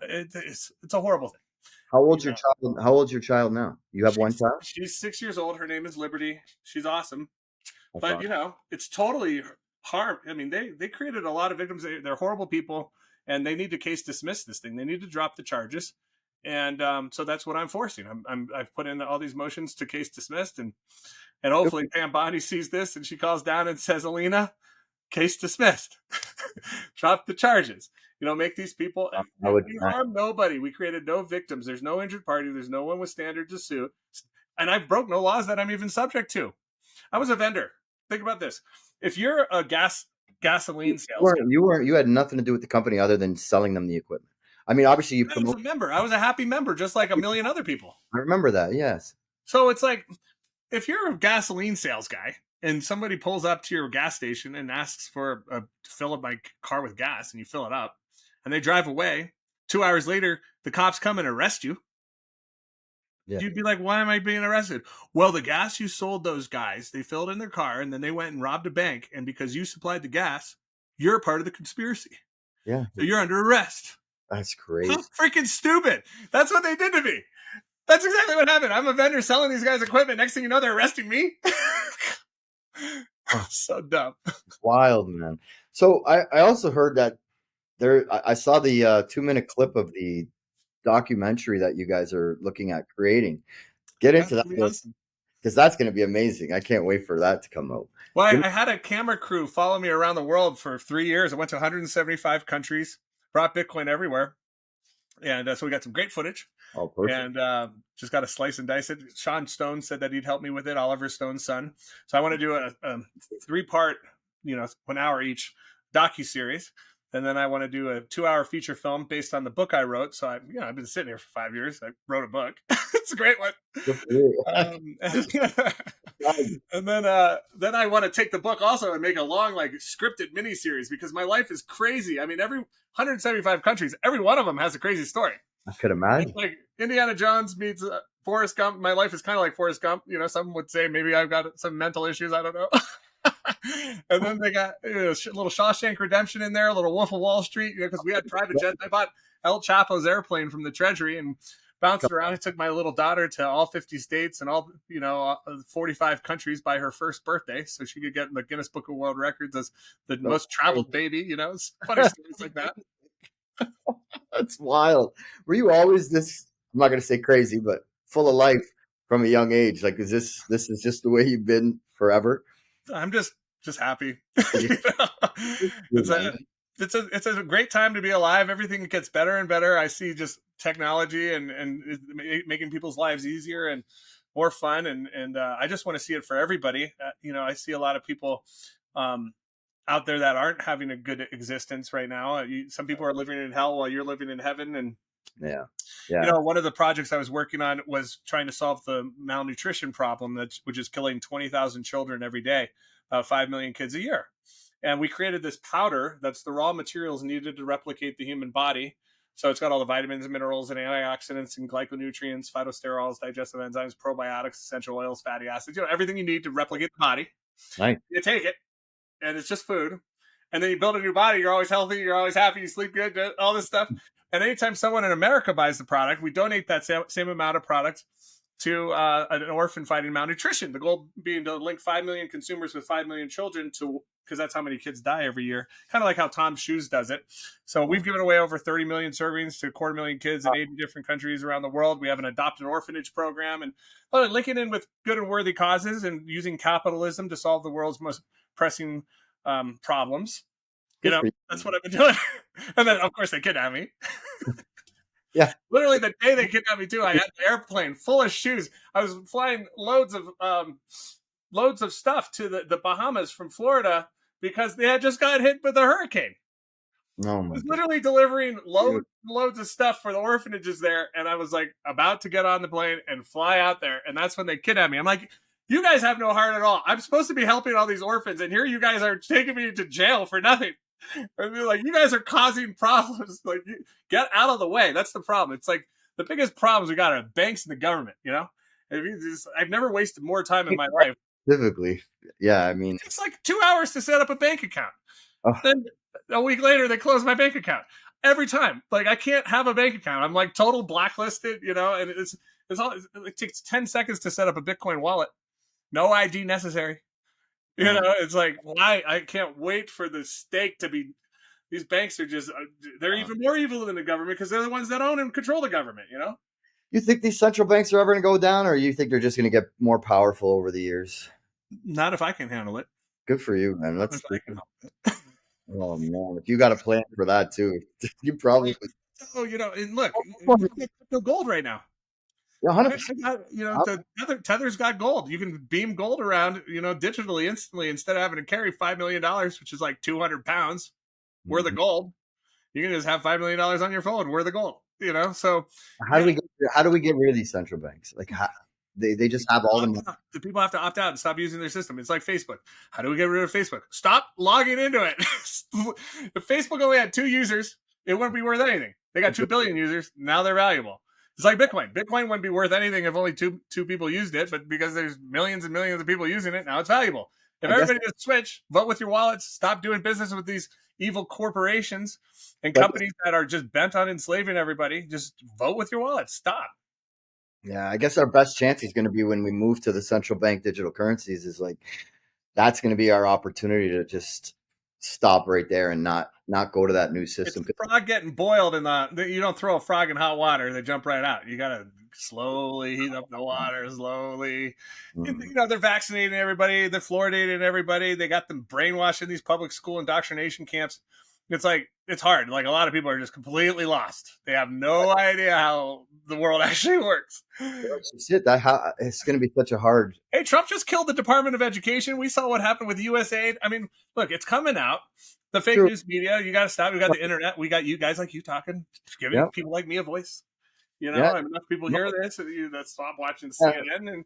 It's a horrible thing. How old's your child? How old's your child now? You have one child? She's 6 years old. Her name is Liberty. She's awesome. That's But, awesome. it's totally harm. They created a lot of victims. They're horrible people, and they need to case dismiss this thing. They need to drop the charges. And so that's what I'm forcing. I've put in all these motions to case dismissed, and hopefully Pam Bondi sees this and she calls down and says, Alina, case dismissed. Drop the charges. Make these people. We harmed nobody. We created no victims. There's no injured party. There's no one with standard to sue. And I broke no laws that I'm even subject to. I was a vendor. Think about this. If you're a gasoline salesman, you had nothing to do with the company other than selling them the equipment. Obviously you promote. I was a member. I was a happy member, just like 1 million other people. I remember that. Yes. So it's like, if you're a gasoline sales guy and somebody pulls up to your gas station and asks for fill up my car with gas, and you fill it up and they drive away, 2 hours later, the cops come and arrest you. Yeah. You'd be like, why am I being arrested? Well, the gas you sold those guys, they filled in their car and then they went and robbed a bank. And because you supplied the gas, you're a part of the conspiracy. Yeah. So you're under arrest. That's crazy. How freaking stupid. That's what they did to me. That's exactly what happened. I'm a vendor selling these guys equipment. Next thing you know, they're arresting me. So dumb. Wild, man. So I also heard that I saw the 2-minute clip of the documentary that you guys are looking at creating. Get That's into that gonna be awesome. because that's going to be amazing. I can't wait for that to come out. Well, Give me- I had a camera crew follow me around the world for 3 years. I went to 175 countries, brought Bitcoin everywhere, and so we got some great footage. Oh, perfect. And just got to slice and dice it. Shawn Stone said that he'd help me with it, Oliver Stone's son. So I want to do a 3-part, 1 hour each docuseries. And then I want to do a 2-hour feature film based on the book I wrote. So I've been sitting here for 5 years. I wrote a book. It's a great one. Good for you. And then I want to take the book also and make a long, like, scripted miniseries, because my life is crazy. I mean, every 175 countries, every one of them has a crazy story. I could imagine. It's like Indiana Jones meets Forrest Gump. My life is kind of like Forrest Gump. Some would say maybe I've got some mental issues. I don't know. And then they got a little Shawshank Redemption in there, a little Wolf of Wall Street, because we had private jets. I bought El Chapo's airplane from the Treasury and bounced around. I took my little daughter to all 50 states and all 45 countries by her first birthday, so she could get in the Guinness Book of World Records as the most traveled baby. It's funny stories like that. That's wild. Were you always this? I'm not going to say crazy, but full of life from a young age. Like, is this is just the way you've been forever? I'm just happy. It's a great time to be alive. Everything gets better and better. I see just technology and making people's lives easier and more fun, and I just want to see it for everybody. I see a lot of people out there that aren't having a good existence right now. Some people are living in hell while you're living in heaven. And yeah. One of the projects I was working on was trying to solve the malnutrition problem, which is killing 20,000 children every day, 5 million kids a year. And we created this powder that's the raw materials needed to replicate the human body. So it's got all the vitamins and minerals and antioxidants and glyconutrients, phytosterols, digestive enzymes, probiotics, essential oils, fatty acids, everything you need to replicate the body. Nice. You take it, and it's just food. And then you build a new body. You're always healthy. You're always happy. You sleep good, all this stuff. And anytime someone in America buys the product, we donate that same amount of product to an orphan fighting malnutrition. The goal being to link 5 million consumers with 5 million children because that's how many kids die every year. Kind of like how Tom's Shoes does it. So we've given away over 30 million servings to 250,000 kids in 80 different countries around the world. We have an adopted orphanage program, and linking in with good and worthy causes and using capitalism to solve the world's most pressing problems. That's what I've been doing. And then, of course, they kidnapped me. Yeah. Literally the day they kidnapped me too, I had an airplane full of shoes. I was flying loads of stuff to the Bahamas from Florida because they had just got hit with a hurricane. Oh, I was literally delivering loads of stuff for the orphanages there, and I was like about to get on the plane and fly out there, and that's when they kidnapped me. I'm like, you guys have no heart at all. I'm supposed to be helping all these orphans, and here you guys are taking me to jail for nothing. And they're like, you guys are causing problems. Like, get out of the way. That's the problem. It's like the biggest problems we got are banks and the government. I've never wasted more time in my life. Specifically, yeah. I mean, it's like 2 hours to set up a bank account. Oh. Then a week later, they close my bank account every time. Like, I can't have a bank account. I'm like total blacklisted. And it takes 10 seconds to set up a Bitcoin wallet. No ID necessary. It's like, why? I can't wait for the stake to be. These banks are just, they're even more evil than the government because they're the ones that own and control the government, You think these central banks are ever going to go down, or you think they're just going to get more powerful over the years? Not if I can handle it. Good for you, man. Oh, man. If you got a plan for that, too, you probably. Oh, and look, no gold right now. Yeah, 100%. Tether's got gold. You can beam gold around, digitally instantly instead of having to carry $5 million, which is like 200 pounds worth of gold. You can just have $5 million on your phone worth of gold. So how do we get rid of these central banks? Like, how, they just have all the money. The people have to opt out and stop using their system. It's like Facebook. How do we get rid of Facebook? Stop logging into it. If Facebook only had 2 users, it wouldn't be worth anything. They got 2 billion users. Now they're valuable. It's like Bitcoin. Bitcoin wouldn't be worth anything if only two people used it, but because there's millions and millions of people using it, now it's valuable. If everybody just switch, vote with your wallets, stop doing business with these evil corporations and companies that are just bent on enslaving everybody, just vote with your wallet. Stop. Yeah, I guess our best chance is going to be when we move to the central bank digital currencies. Is like, that's going to be our opportunity to just stop right there and not go to that new It's system. the frog getting boiled in you don't throw a frog in hot water, they jump right out. You got to slowly heat up the water, slowly. And, they're vaccinating everybody, they're fluoridating everybody. They got them brainwashed in these public school indoctrination camps. It's like, it's hard. Like, a lot of people are just completely lost. They have no idea how the world actually works. It's going to be such a hard. Hey, Trump just killed the Department of Education. We saw what happened with USAID. I mean, look, it's coming out. The fake news media, you got to stop. We got the internet. We got you guys like you talking, giving people like me a voice. Enough people hear this that stop watching CNN. And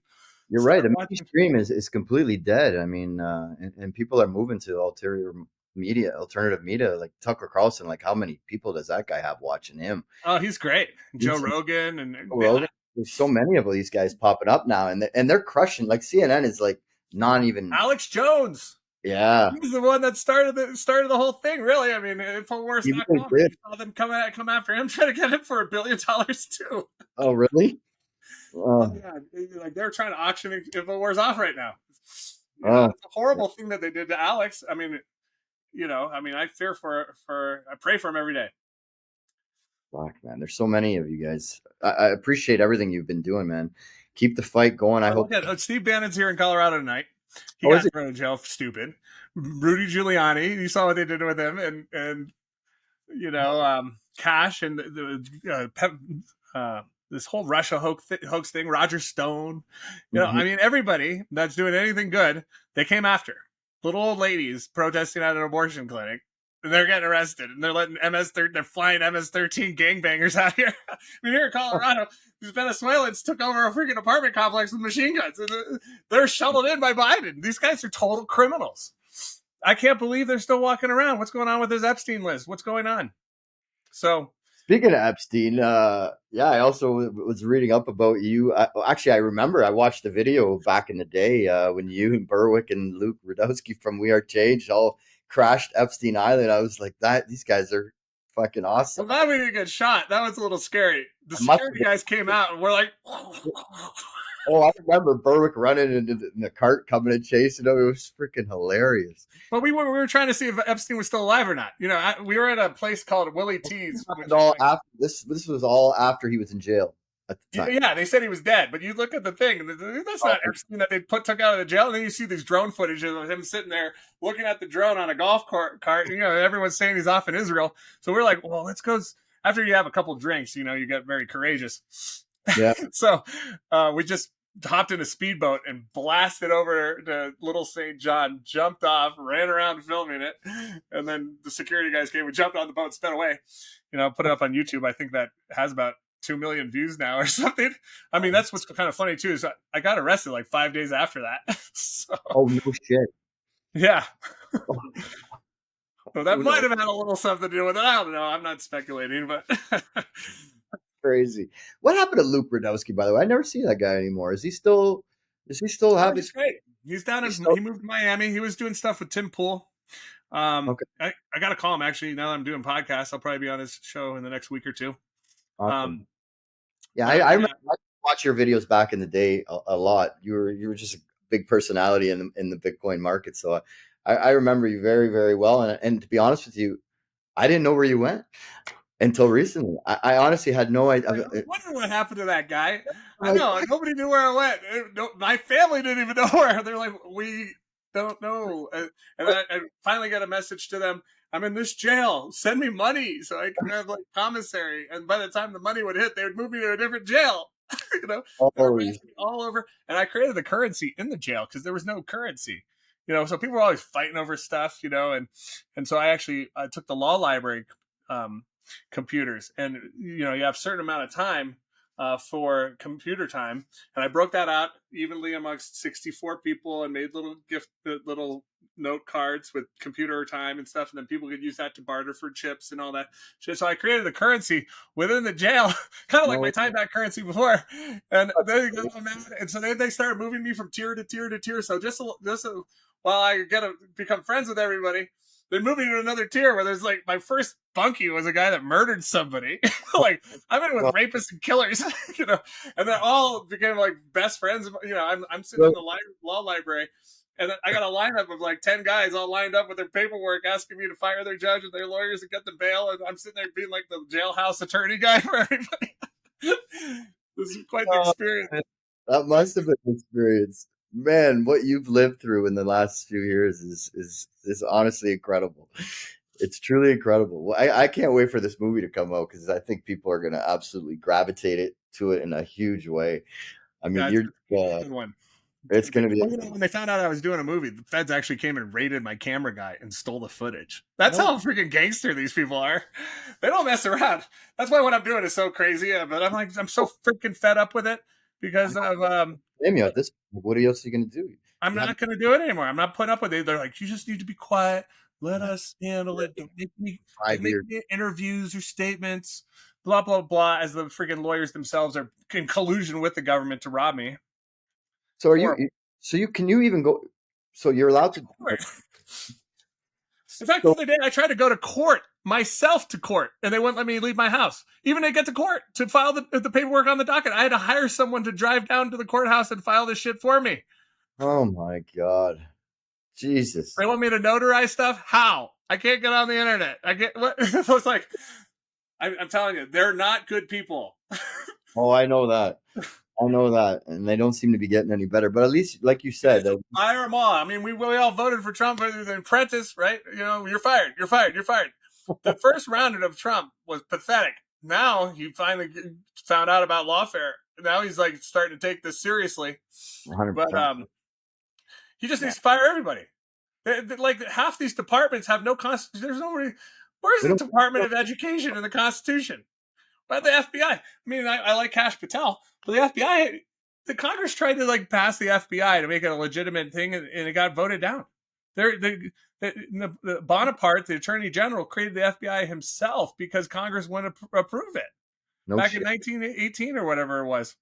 you're right. The mainstream is completely dead. I mean, and people are moving to alternative media, like Tucker Carlson. Like, how many people does that guy have watching him? Oh, he's great. Joe Rogan and Rogan. There's so many of these guys popping up now, and they're crushing. Like, CNN is like not even. Alex Jones. Yeah, he's the one that started the whole thing. Really, I mean, Infowars.com, saw them come after him, trying to get him for $1 billion too. Oh, really? Oh yeah, like they're trying to auction Infowars off right now. It's a horrible thing that they did to Alex. I mean, I pray for him every day. Fuck, man, there's so many of you guys. I appreciate everything you've been doing, man. Keep the fight going. I hope. Steve Bannon's here in Colorado tonight. He got thrown in jail for stupid. Rudy Giuliani, you saw what they did with him, and Cash and this whole Russia hoax thing. Roger Stone, I mean, everybody that's doing anything good, they came after. Little old ladies protesting at an abortion clinic. And they're getting arrested, and they're letting they're flying MS-13 gangbangers out here. I mean, here in Colorado, these Venezuelans took over a freaking apartment complex with machine guns, and they're shoveled in by Biden. These guys are total criminals. I can't believe they're still walking around. What's going on with this Epstein list? What's going on? So, speaking of Epstein, I also was reading up about you. I remember I watched the video back in the day when you and Berwick and Luke Rudowski from We Are Changed all crashed Epstein Island. I was like, these guys are fucking awesome. Well, that we didn't get shot. That was a little scary. The security guys came out and we're like, oh, I remember Berwick running in the cart coming and chasing him. It was freaking hilarious. But we were trying to see if Epstein was still alive or not. We were at a place called Willie T's. This was all after he was in jail. At the time. Yeah, they said he was dead, but you look at the thing, that's not Epstein that they took out of the jail. And then you see these drone footage of him sitting there looking at the drone on a golf cart. Everyone's saying he's off in Israel. So we're like, well, let's go. After you have a couple drinks, you get very courageous. Yeah. So we just hopped in a speedboat and blasted over to Little St. John, jumped off, ran around filming it. And then the security guys came. We jumped on the boat, sped away. Put it up on YouTube. I think that has about 2 million views now or something. I mean, that's what's kind of funny too, is I got arrested like 5 days after that. So, oh, no shit. Yeah. So that might have had a little something to do with it. I don't know. I'm not speculating, but crazy. What happened to Luke Rudowski, by the way? I never see that guy anymore. Is he still having? He's great. He's down he moved to Miami. He was doing stuff with Tim Pool. Okay. I got to call him actually. Now that I'm doing podcasts, I'll probably be on his show in the next week or two. Awesome. I remember I watched your videos back in the day a lot. You were just a big personality in the Bitcoin market. So I remember you very, very well. And to be honest with you, I didn't know where you went until recently. I honestly had no idea. I wonder what happened to that guy. I know. Nobody knew where I went. My family didn't even know where. They're like, we don't know. And I finally got a message to them. I'm in this jail. Send me money so I can have like commissary. And by the time the money would hit, they would move me to a different jail. All over. And I created the currency in the jail because there was no currency. So people were always fighting over stuff, and so I took the law library computers, and you have a certain amount of time for computer time, and I broke that out evenly amongst 64 people and made little note cards with computer time and stuff, and then people could use that to barter for chips and all that shit. So I created the currency within the jail, kind of like my time back currency before, and there you go, man. And so they started moving me from tier to tier to tier. So just while I get to become friends with everybody, they're moving to another tier where there's like my first bunkie was a guy that murdered somebody. Like I've been with rapists and killers, and they all became like best friends. I'm sitting in the law library, And I got a lineup of like 10 guys all lined up with their paperwork asking me to fire their judge and their lawyers and get the bail. And I'm sitting there being like the jailhouse attorney guy for everybody. This is quite the Oh, experience. that must have been an experience. Man, what you've lived through in the last few years is honestly incredible. It's truly incredible. Well, I can't wait for this movie to come out because I think people are going to absolutely gravitate to it in a huge way. I mean, Yeah, it's you're a good one. it's going to be. When they found out I was doing a movie, the feds actually came and raided my camera guy and stole the footage. That's how freaking gangster these people are. They don't mess around. That's why what I'm doing is so crazy. But I'm so freaking fed up with it because of Amy, at this, what else are you going to do? I'm not going to do it anymore. I'm not putting up with it. They're like, you just need to be quiet. Let us handle it. Don't make me interviews or statements. Blah blah blah. As the freaking lawyers themselves are in collusion with the government to rob me. So are you? So can you even go? So you're allowed to. In fact, the other day I tried to go to court myself to court, and they wouldn't let me leave my house. Even to get to court to file the paperwork on the docket, I had to hire someone to drive down to the courthouse and file this shit for me. Oh my God, Jesus! They want me to notarize stuff. How? I can't get on the internet. I get what? So it's like, I'm telling you, they're not good people. Oh, I know that. And they don't seem to be getting any better. But at least, like you said, fire them all. I mean, we all voted for Trump for the apprentice, right? You know, you're fired. You're fired. You're fired. The first round of Trump was pathetic. Now he finally found out about lawfare. Now he's like starting to take this seriously. 100%. But he just needs to fire everybody. Like half these departments have no constitution. There's nobody. Where's the Department of Education in the Constitution? By the FBI. I mean, I like Kash Patel, but the FBI, the Congress tried to like pass the FBI to make it a legitimate thing, and it got voted down. The Bonaparte, the Attorney General, created the FBI himself because Congress wouldn't approve it back in 1918 or whatever it was.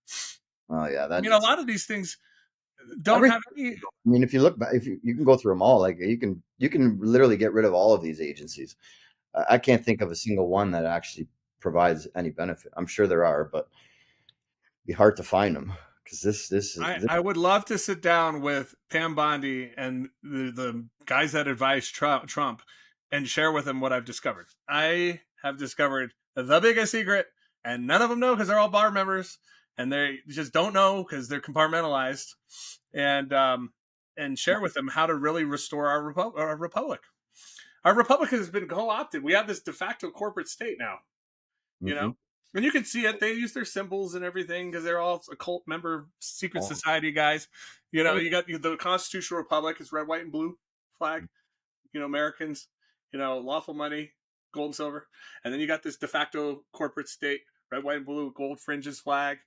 Oh yeah, I mean, a lot of these things don't have any. I mean, if you look back, if you can go through them all, like you can literally get rid of all of these agencies. I can't think of a single one that actually provides any benefit. I'm sure there are, but it'd be hard to find them because this I would love to sit down with Pam Bondi and the guys that advise Trump and share with them what I've discovered. I have discovered the biggest secret, and none of them know because they're all bar members, and they just don't know because they're compartmentalized. And share with them how to really restore our republic. Our republic has been co-opted. We have this de facto corporate state now. You know, and you can see it. They use their symbols and everything because they're all a cult member, secret society guys. You know, you got the constitutional republic. It's red, white, and blue flag. You know, Americans. You know, lawful money, gold and silver, and then you got this de facto corporate state, red, white, and blue, gold fringes flag.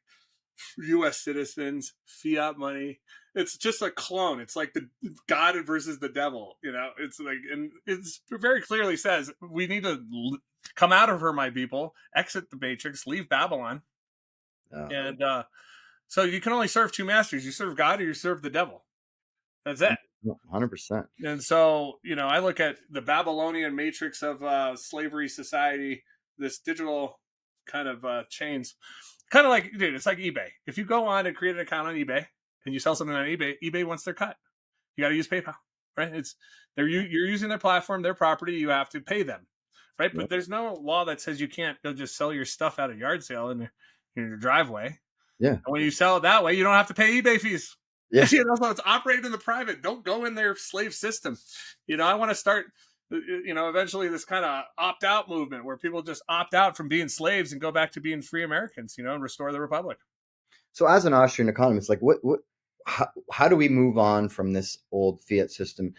U.S. citizens, fiat money. It's just a clone. It's like the God versus the devil. You know, it's like, and it's very clearly says we need to come out of her, my people, exit the matrix, leave Babylon. And so you can only serve two masters. You serve God or you serve the devil. That's it. 100%. And so, you know, I look at the Babylonian matrix of slavery society, this digital kind of chains. Kind of like, dude, it's like eBay. If you go on and create an account on eBay and you sell something on eBay, eBay wants their cut. You got to use PayPal, right? You're using their platform, their property. You have to pay them, right? But there's no law that says you can't go just sell your stuff at a yard sale in your driveway. Yeah. And when you sell it that way, you don't have to pay eBay fees. Yeah. You know, so it's operated in the private. Don't go in their slave system. You know, I want to start, you know, eventually this kind of opt-out movement where people just opt out from being slaves and go back to being free Americans, you know, and restore the republic. So as an Austrian economist, like how do we move on from this old fiat system?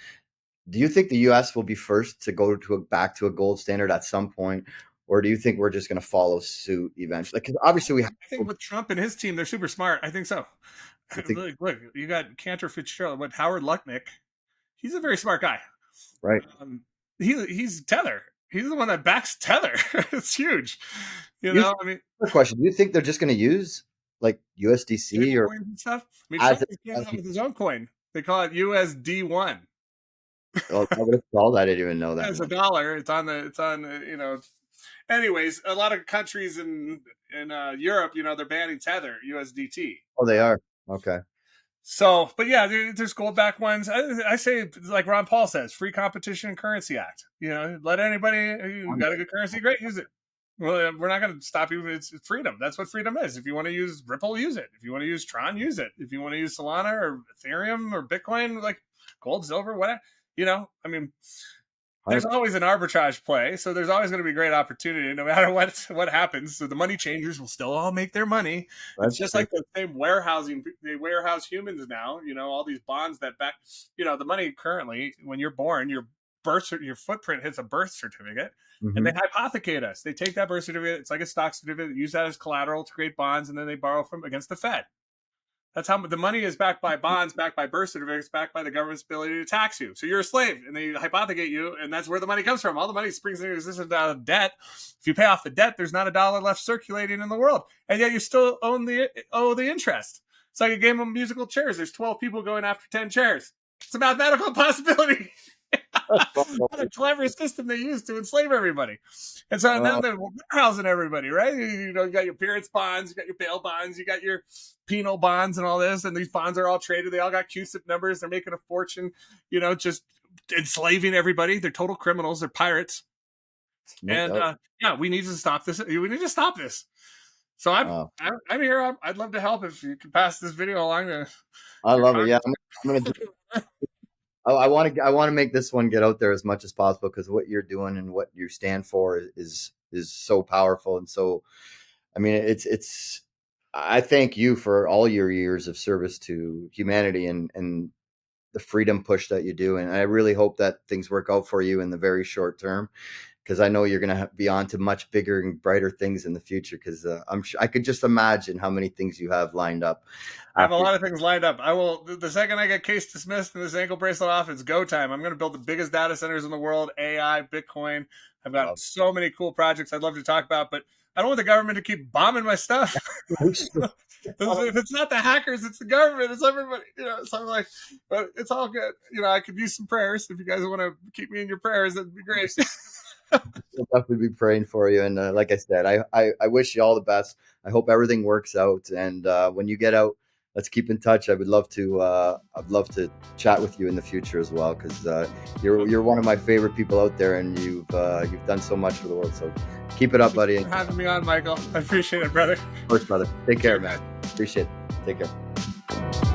Do you think the U.S. will be first to go back to a gold standard at some point? Or do you think we're just going to follow suit eventually? Because obviously I think with Trump and his team, they're super smart. I think so. Look, you got Cantor Fitzgerald, with Howard Lutnick. He's a very smart guy. Right. He's Tether. He's the one that backs Tether. It's huge. You know, I mean, question: do you think they're just going to use like USDC or stuff? I mean, Trump came out with his own coin. They call it USD1. Oh, I would have called. I didn't even know that. It's a dollar. It's on you know. Anyways, a lot of countries in Europe, you know, they're banning Tether, USDT. Oh, they are. Okay. So, but yeah, there's gold backed ones. I say, like Ron Paul says, free competition and currency act. Let anybody, you got a good currency, great, use it. Well, we're not going to stop you. It's freedom. That's what freedom is. If you want to use Ripple, use it. If you want to use Tron, use it. If you want to use Solana or Ethereum or Bitcoin, like gold, silver, whatever, I mean, there's always an arbitrage play. So there's always going to be great opportunity no matter what happens. So the money changers will still all make their money. It's just like the same warehousing. They warehouse humans now, all these bonds that back, the money currently, when you're born, your footprint hits a birth certificate. And they hypothecate us. They take that birth certificate. It's like a stock certificate. Use that as collateral to create bonds, and then they borrow from against the Fed. That's how the money is backed by bonds, backed by birth certificates, backed by the government's ability to tax you. So you're a slave, and they hypothecate you, and that's where the money comes from. All the money springs into existence out of debt. If you pay off the debt, there's not a dollar left circulating in the world, and yet you still owe the interest. It's like a game of musical chairs. There's 12 people going after 10 chairs. It's a mathematical possibility. What a clever system they use to enslave everybody. And so now they're warehousing everybody, right? You got your appearance bonds, you got your bail bonds, you got your penal bonds and all this. And these bonds are all traded. They all got CUSIP numbers. They're making a fortune, just enslaving everybody. They're total criminals. They're pirates. And we need to stop this. We need to stop this. So I'm here. I'd love to help if you could pass this video along. I love it. Yeah, I'm gonna do. I want to make this one get out there as much as possible, because what you're doing and what you stand for is so powerful. And so, I mean, it's I thank you for all your years of service to humanity and the freedom push that you do. And I really hope that things work out for you in the very short term, because I know you're going to be on to much bigger and brighter things in the future. Because I could just imagine how many things you have lined up. I have a lot of things lined up. I will, the second I get case dismissed and this ankle bracelet off, it's go time. I'm going to build the biggest data centers in the world, AI, Bitcoin. I've got so many cool projects I'd love to talk about, but I don't want the government to keep bombing my stuff. If it's not the hackers, it's the government. It's everybody. So I'm like, but it's all good. I could use some prayers. If you guys want to keep me in your prayers, that'd be great. We'll definitely be praying for you. And like I said, I wish you all the best. I hope everything works out. And when you get out, let's keep in touch. I'd love to chat with you in the future as well, because you're one of my favorite people out there, and you've done so much for the world. So keep it up, buddy. Thanks for having me on, Michael. I appreciate it, brother. Of course, brother. Take care, man. Appreciate it. Take care.